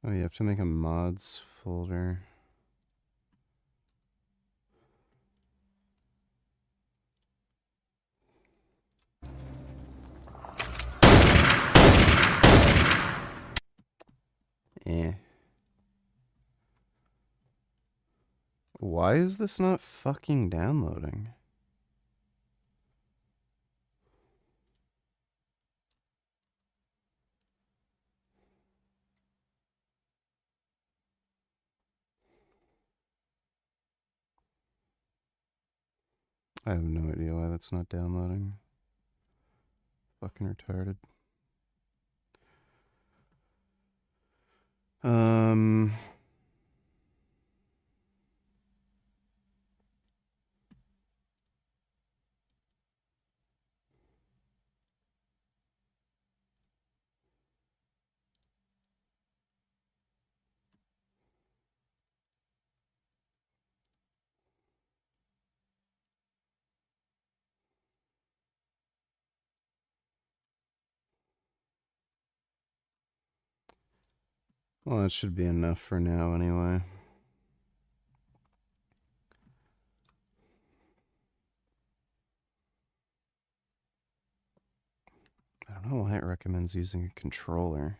Oh, you have to make a mods folder. Eh. Why is this not fucking downloading? I have no idea why that's not downloading. Fucking retarded. Well, that should be enough for now anyway. I don't know why it recommends using a controller.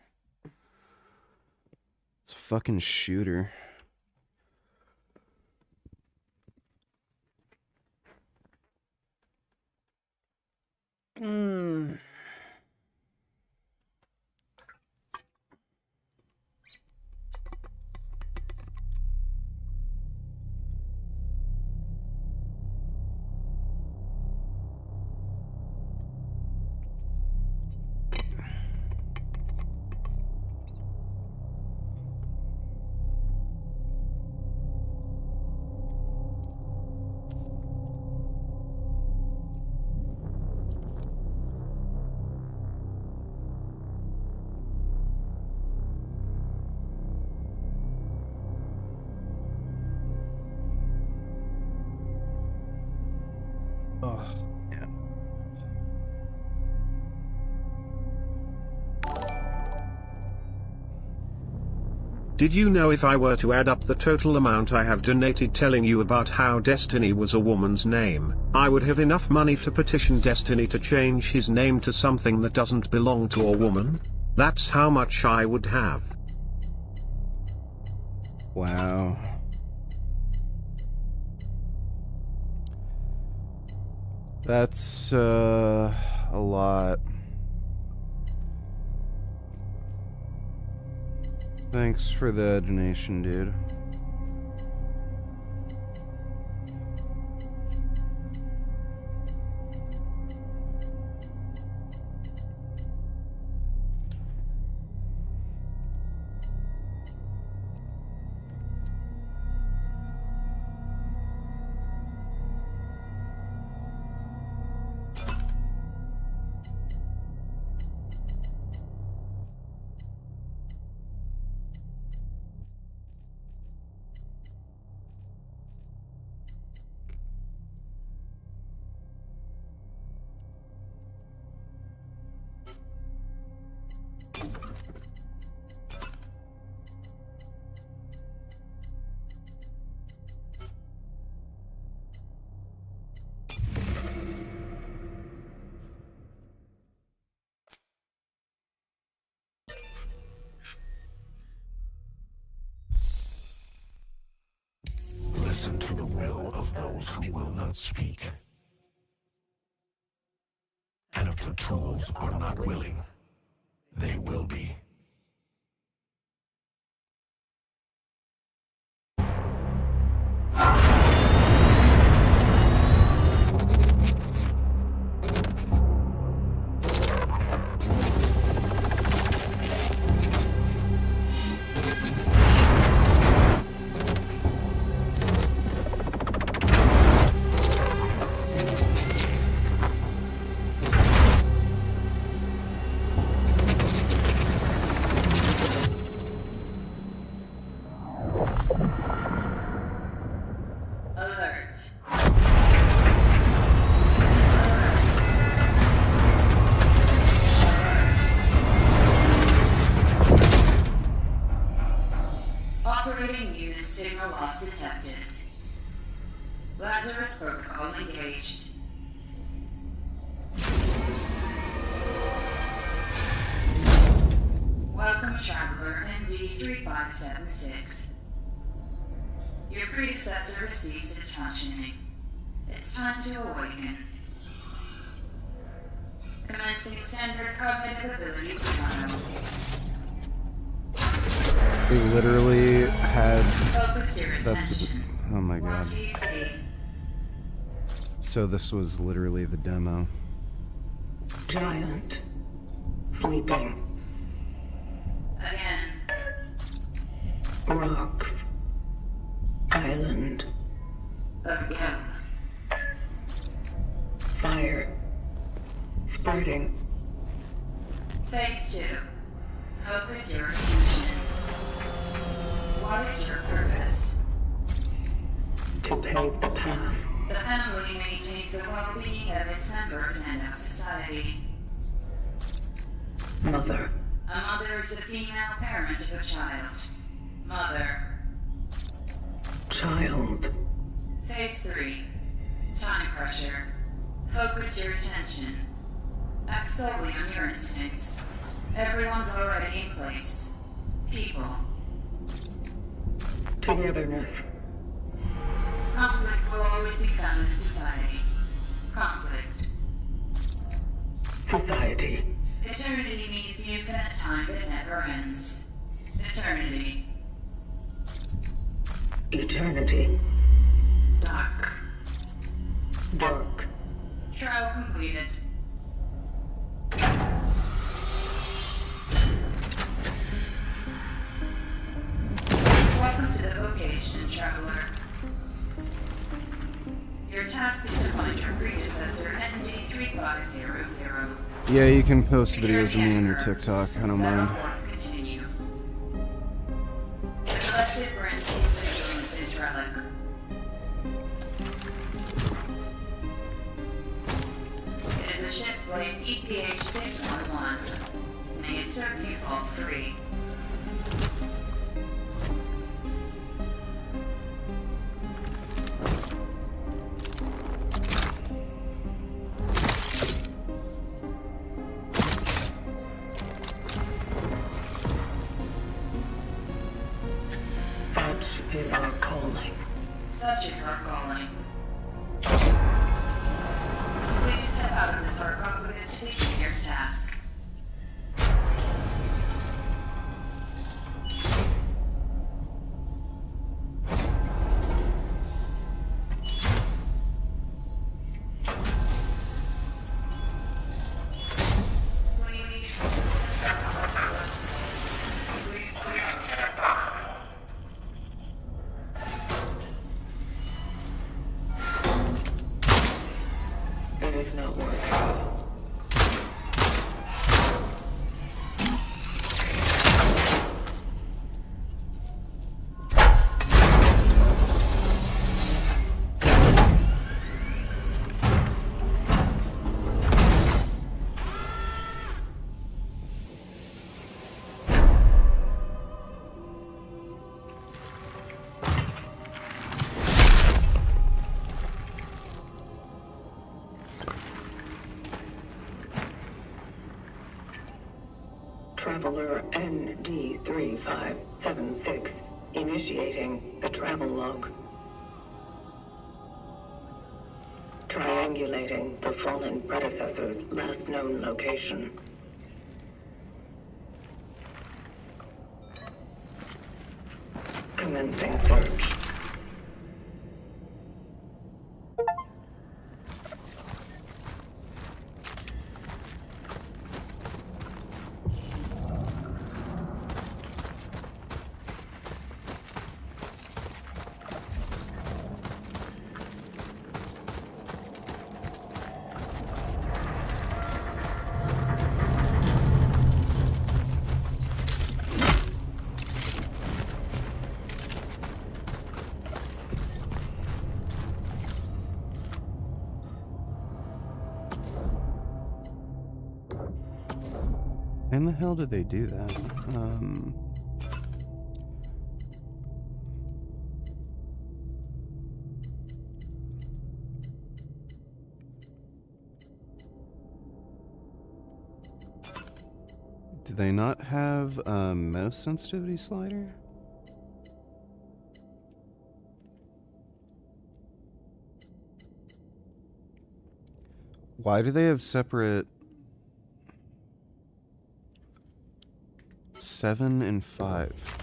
It's a fucking shooter. Oh, yeah. Did you know if I were to add up the total amount I have donated telling you about how Destiny was a woman's name, I would have enough money to petition Destiny to change his name to something that doesn't belong to a woman? That's how much I would have. Wow. That's a lot. Thanks for the donation, dude. Listen to the will of those who will not speak. And if the tools are not willing, they will be. service protocol engaged. Welcome, traveler MD3576. Your predecessor has ceased its functioning. It's time to awaken. Commencing standard cognitive abilities Tufano. They literally had. Focus your That's. attention. Oh my What god. do you see? So this was literally the demo. Giant. Sleeping. Again. Rocks. Island. Again. Fire. Spreading. Phase 2. Focus your attention. What is your purpose? To pave the path. The family maintains the well-being of its members and of society. Mother. A mother is the female parent of a child. Mother. Child. Phase 3. Time pressure. Focus your attention. Act solely on your instincts. Everyone's already in place. People. Togetherness. Conflict will always be found in society. Conflict. Society. Eternity means the infinite time that never ends. Eternity. Eternity. Dark. Dark. Trial completed. Welcome to the vocation, traveler. Your task is to find your predecessor, ND3500. Yeah, you can post videos of me on your TikTok. I don't mind. Continue. The collective grants you the of this relic. It is a shift blade EPH 611. May it serve you fault free. Such is our calling. Such is our calling. Please step out of the sarcophagus to begin your task. It is not working. Traveler ND3576 initiating the travel log. Triangulating the fallen predecessor's last known location. Commencing search. In the hell did they do that? they not have a mouse sensitivity slider? Why do they have separate 7 and 5?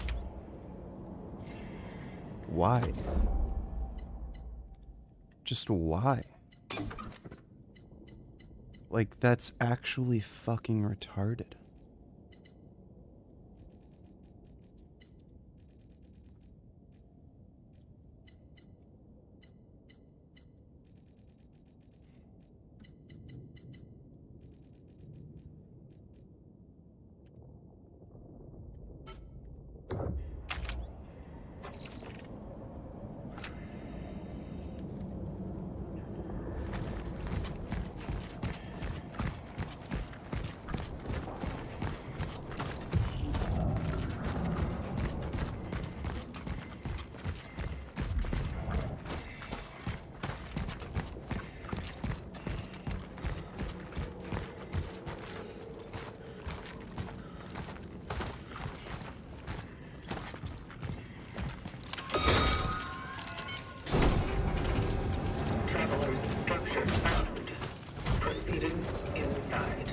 Why? Just why? Like, that's actually fucking retarded. Traveler's structure found. Proceeding inside.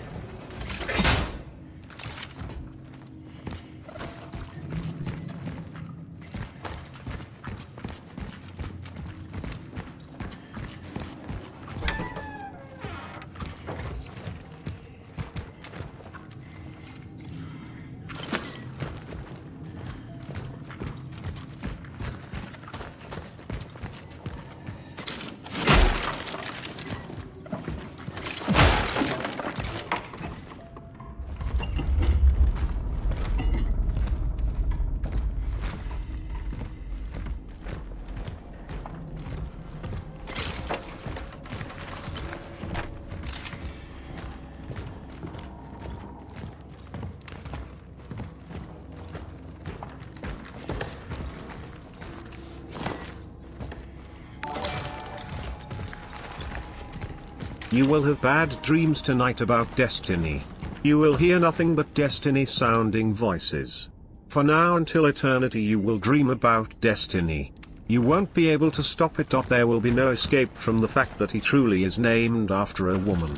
You will have bad dreams tonight about destiny. You will hear nothing but destiny sounding voices. For now until eternity you will dream about destiny. You won't be able to stop it. There will be no escape from the fact that he truly is named after a woman.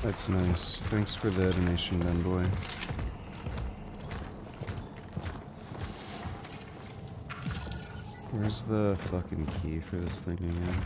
That's nice. Thanks for the donation, then, boy. Where's the fucking key for this thing again?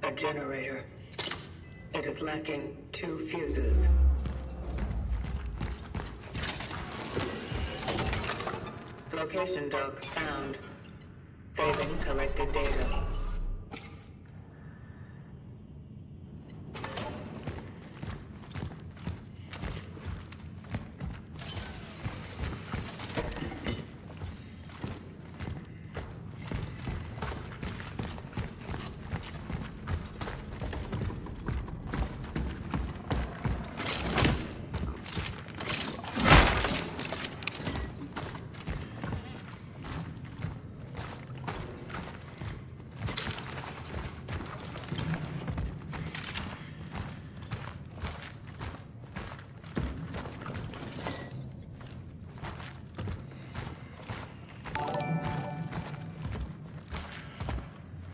A generator. It is lacking 2 fuses. Location dock found. Saving collected data.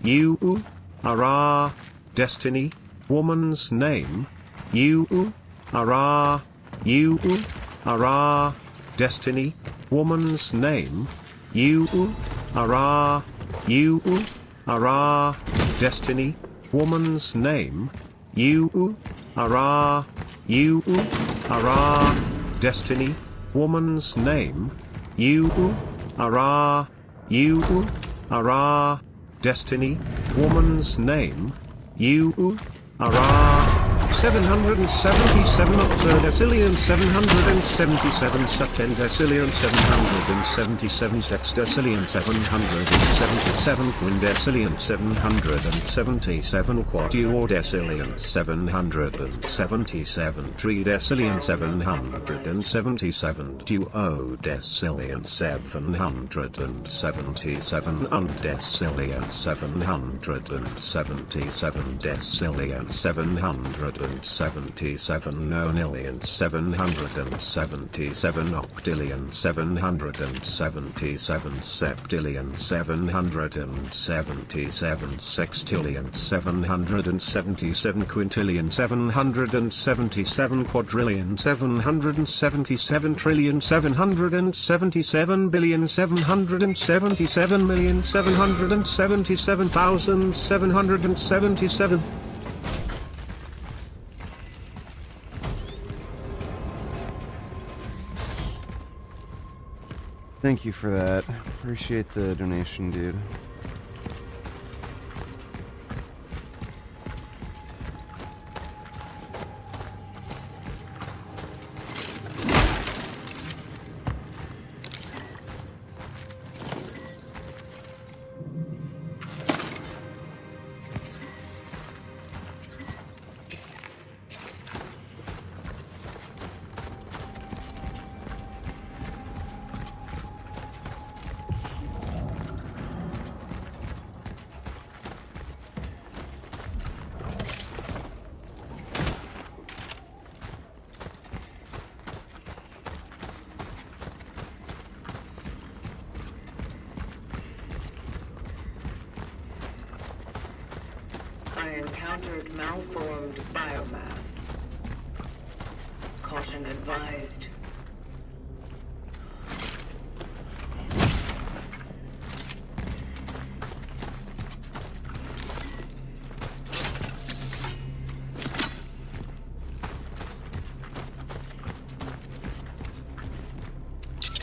You are destiny, woman's name. You are destiny, woman's name. You are destiny, woman's name. You are destiny, woman's name. You are destiny, woman's name. You are 777 octodecillion 777 septendecillion 777 sextecillion 777 quindecillion 777 quatuordecillion 777 tridecillion 777 duodecillion 777 undecillion 777 decillion 777 nonillion 777 octillion 777 septillion 777 sextillion 777 quintillion 777 quadrillion 777 trillion 777 billion 777 million 777,777. Thank you for that. Appreciate the donation, dude. I encountered malformed biomass. Caution advised.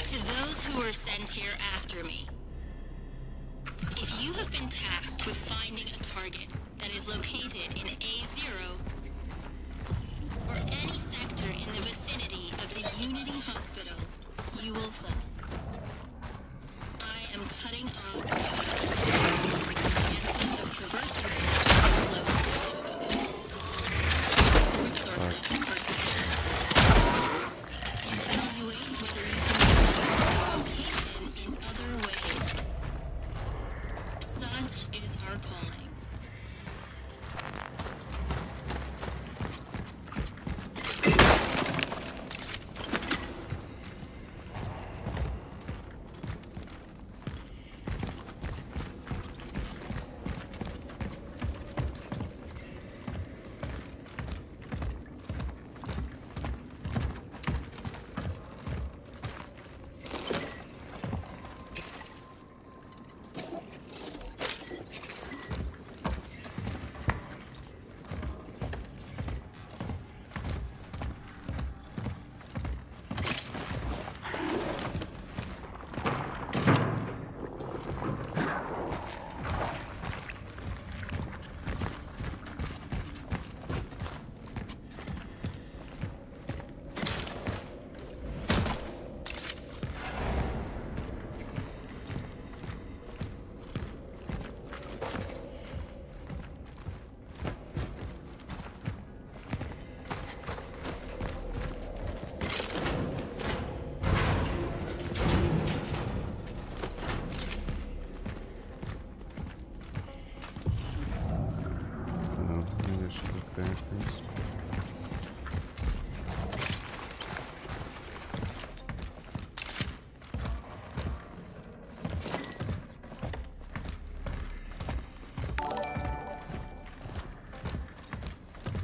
To those who were sent here after me, if you have been tasked with finding a target that is located in A0 or any sector in the vicinity of the Unity Hospital, you will fall. I am cutting off the chances of traversing close to zero. Resources personnel. Evaluate whether you can move location in other ways. Such is our calling.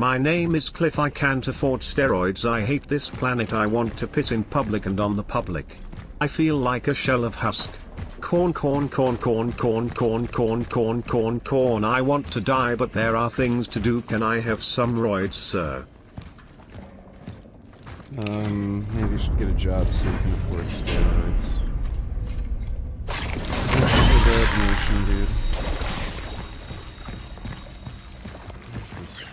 My name is Cliff. I can't afford steroids. I hate this planet. I want to piss in public and on the public. I feel like a shell of husk. Corn, corn, corn, corn, corn, corn, corn, corn, corn, corn. I want to die, but there are things to do. Can I have some roids, sir? Maybe you should get a job so you can afford steroids. Bad nation, dude. Where's this shit?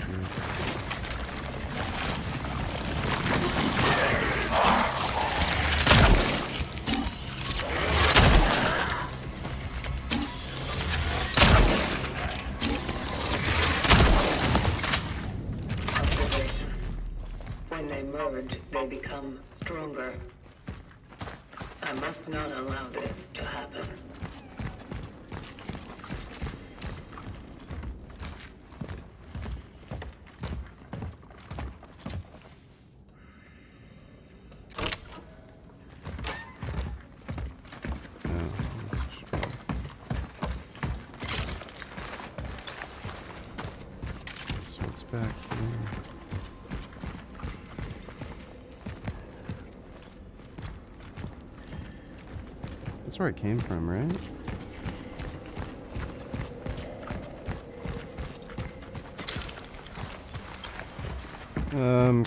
Observation. When they merge, they become stronger. I must not allow this to happen. So it's back here. That's where it came from, right?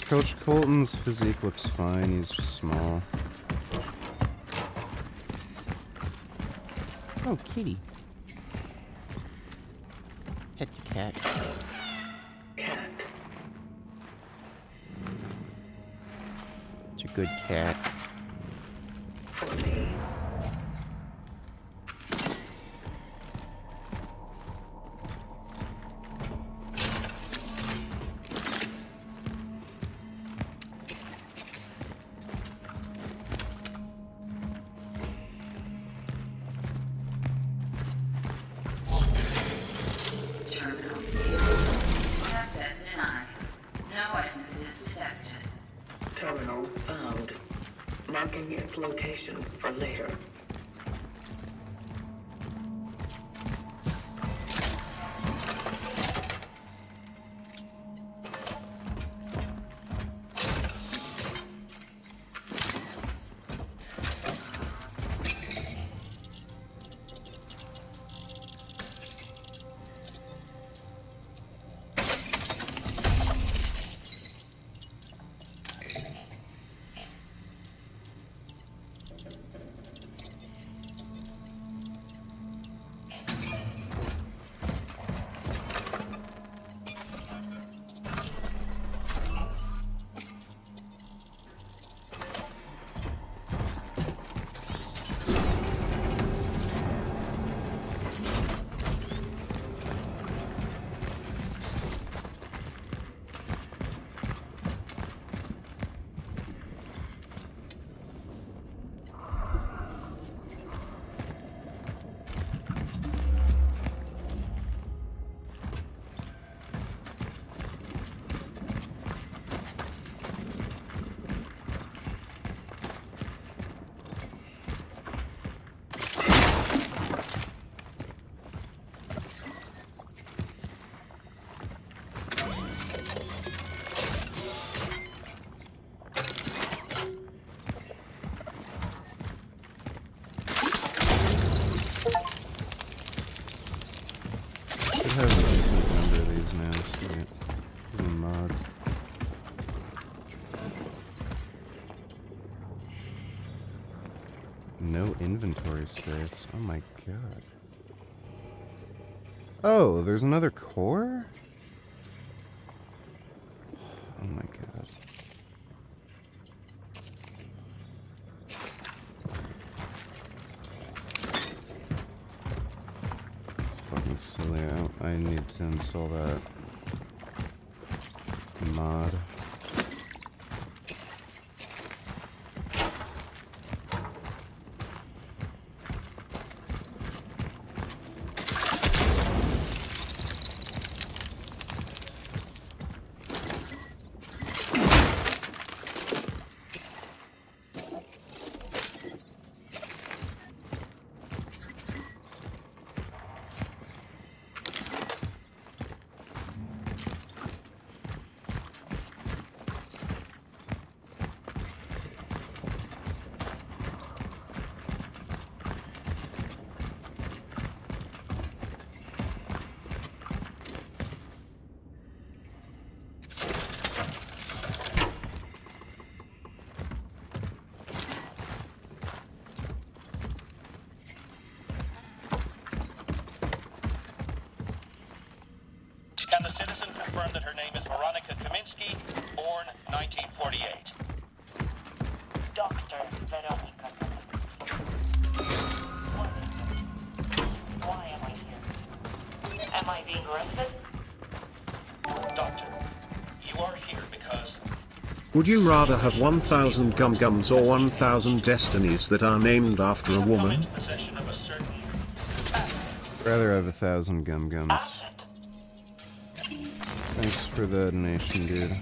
Coach Colton's physique looks fine, he's just small. Oh, kitty. Pet the cat. Cat. It's a good cat. For me. Terminal C. Access denied. No essences detected. Terminal found. Marking its location for later. Should have a decent number of these now. Sweet. This is a mod. No inventory space. Oh my god. Oh, there's another core? Oh my god. It's fucking silly. I need to install that mod. Would you rather have 1,000 gum-gums or 1,000 destinies that are named after a woman? Rather have 1,000 gum-gums. Thanks for the donation, dude.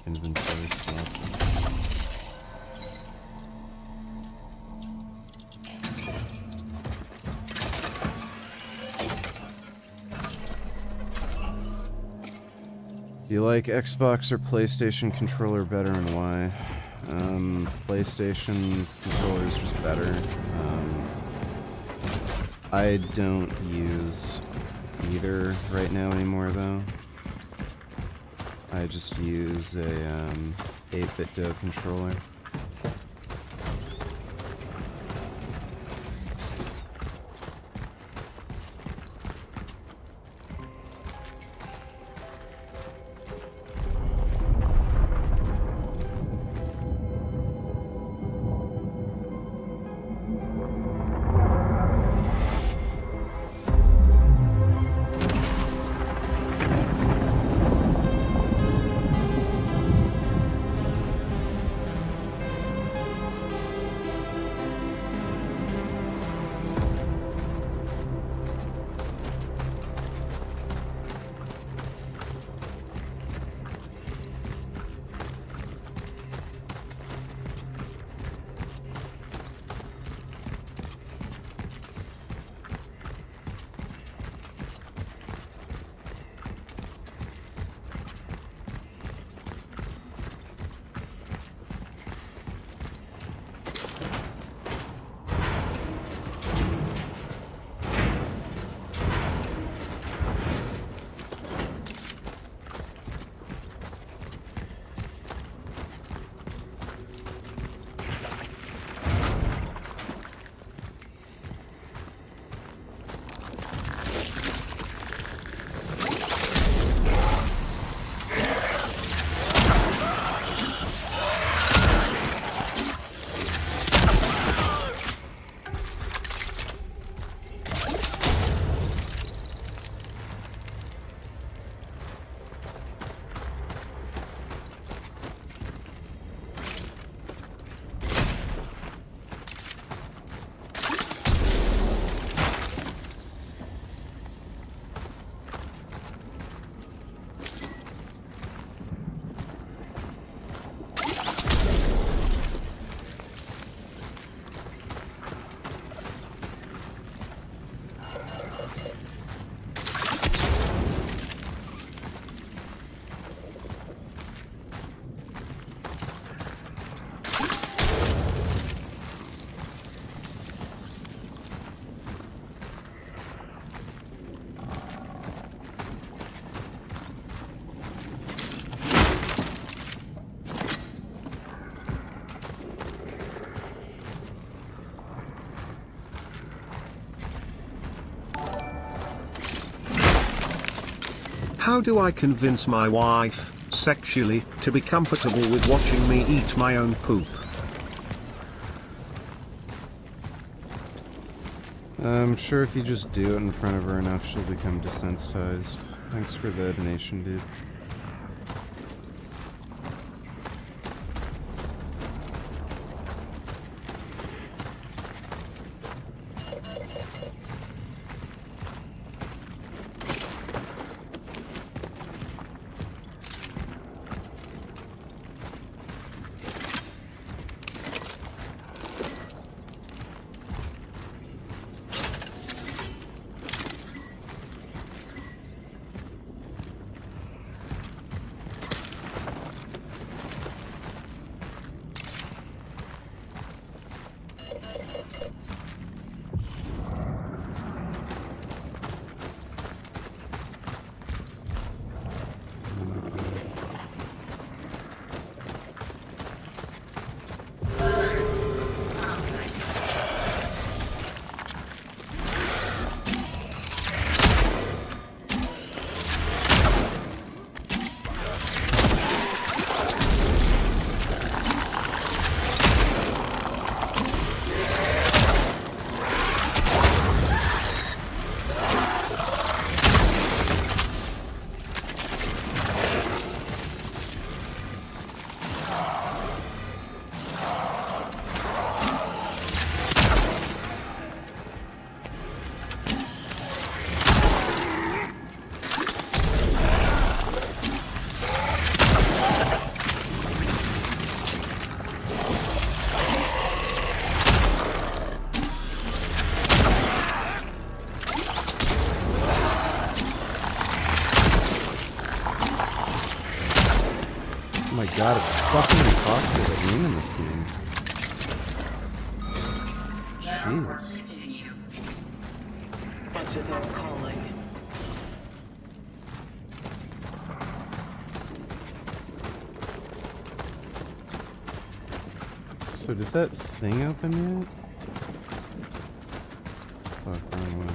Inventory slots. Do you like Xbox or PlayStation controller better and why? PlayStation controller is just better. I don't use either right now anymore though. I just use a 8-bit Do controller. How do I convince my wife, sexually, to be comfortable with watching me eat my own poop? I'm sure if you just do it in front of her enough, she'll become desensitized. Thanks for the donation, dude. Oh my god, it's fucking impossible to aim in this game. Jeez. Such is our calling. So did that thing open yet? Fuck, wrong way.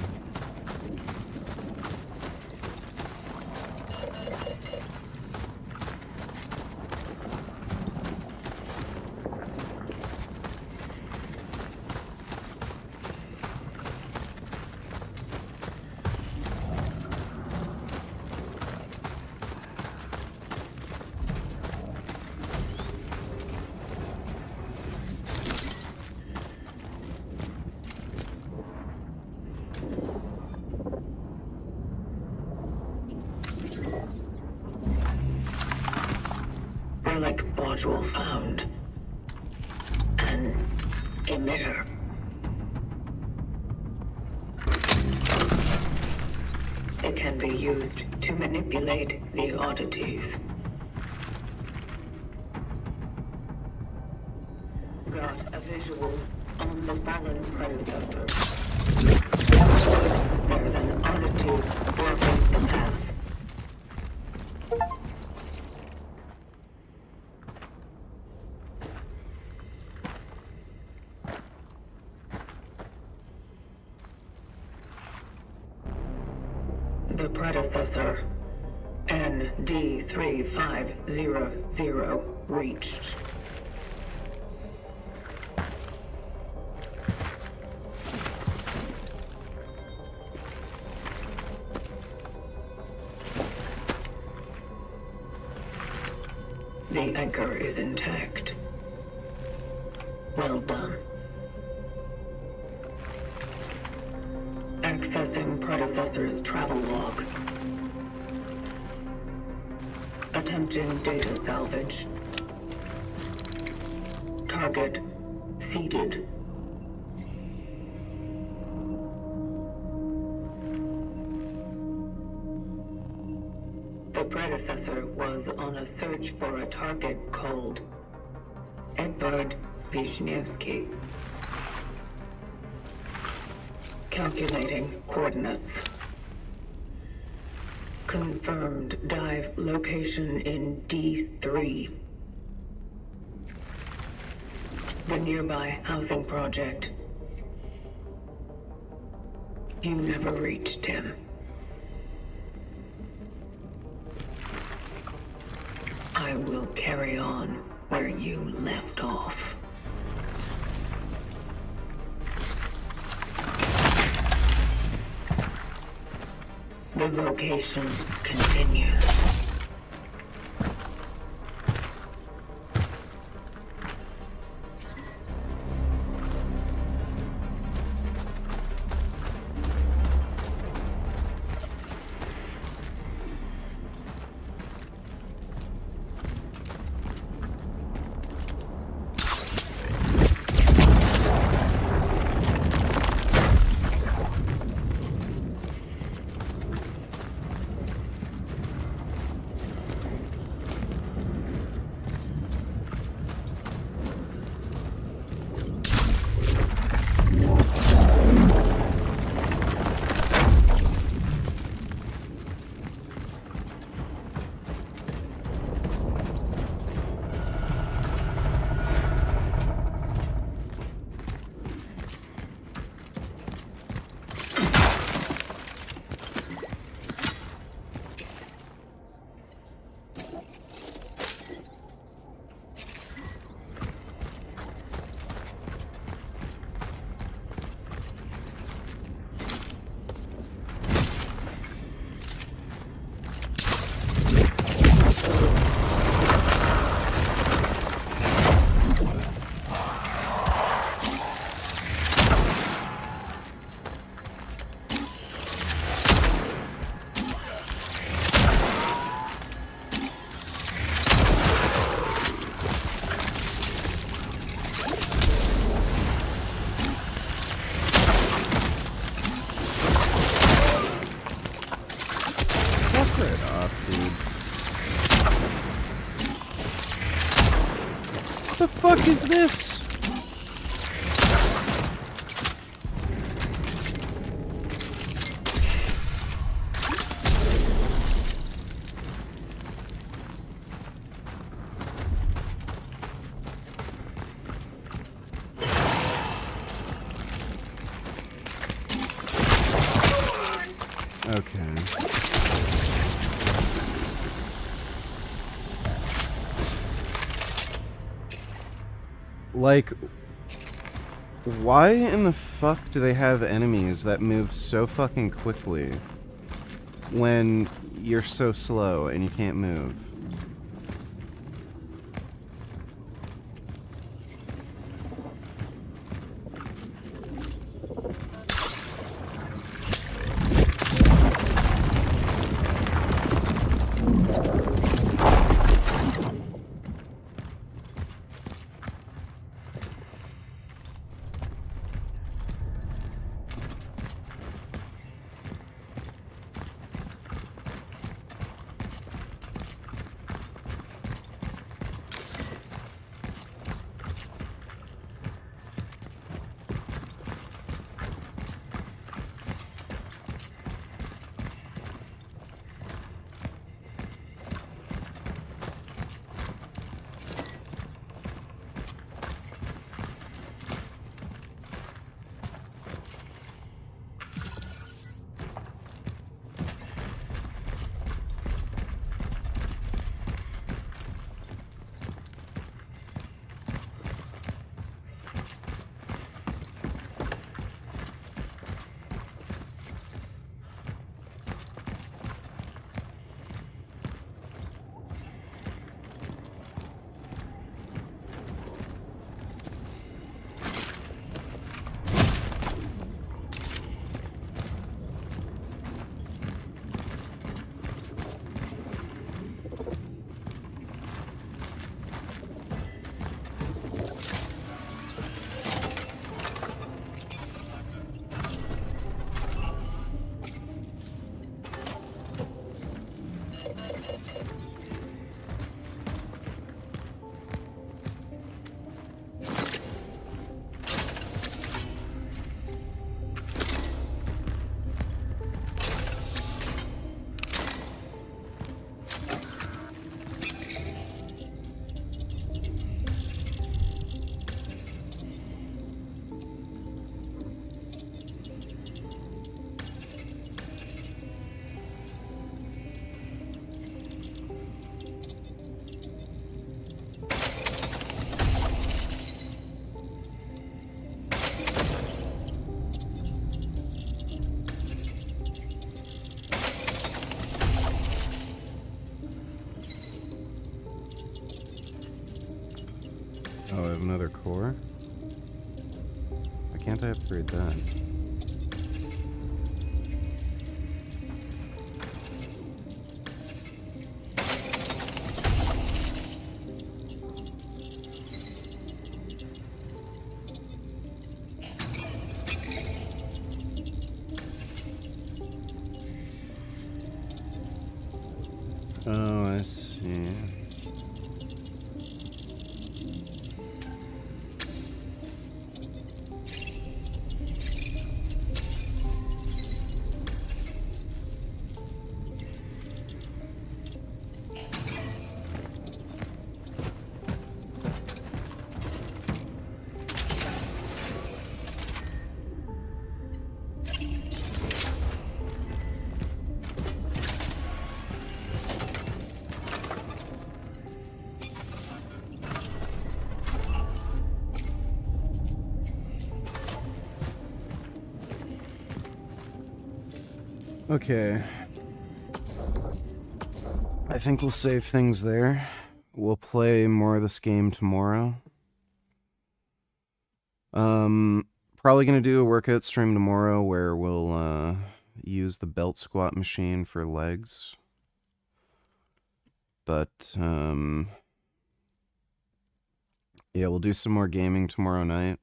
Relic module found. An emitter. It can be used to manipulate the oddities. Got a visual on the fallen predecessor. There's an oddity blocking the path. The predecessor, ND3500, reached. The anchor is intact. Well done. Accessing predecessor's travel log. Attempting data salvage. Target seeded. The predecessor was on a search for a target called Edvard Wisniewski. Calculating coordinates. Confirmed dive location in D3. The nearby housing project. You never reached him. I will carry on where you left off. The vocation continues. the fuck is this? Okay. Like, why in the fuck do they have enemies that move so fucking quickly when you're so slow and you can't move? Oh, I have another core? Why can't I upgrade that? Oh, I see. Okay. I think we'll save things there. We'll play more of this game tomorrow. Probably gonna do a workout stream tomorrow where we'll use the belt squat machine for legs. But yeah, we'll do some more gaming tomorrow night.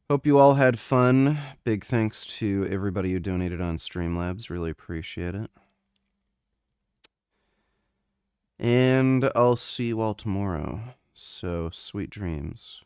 Hope you all had fun. Big thanks to everybody who donated on Streamlabs. Really appreciate it. And I'll see you all tomorrow. So, sweet dreams.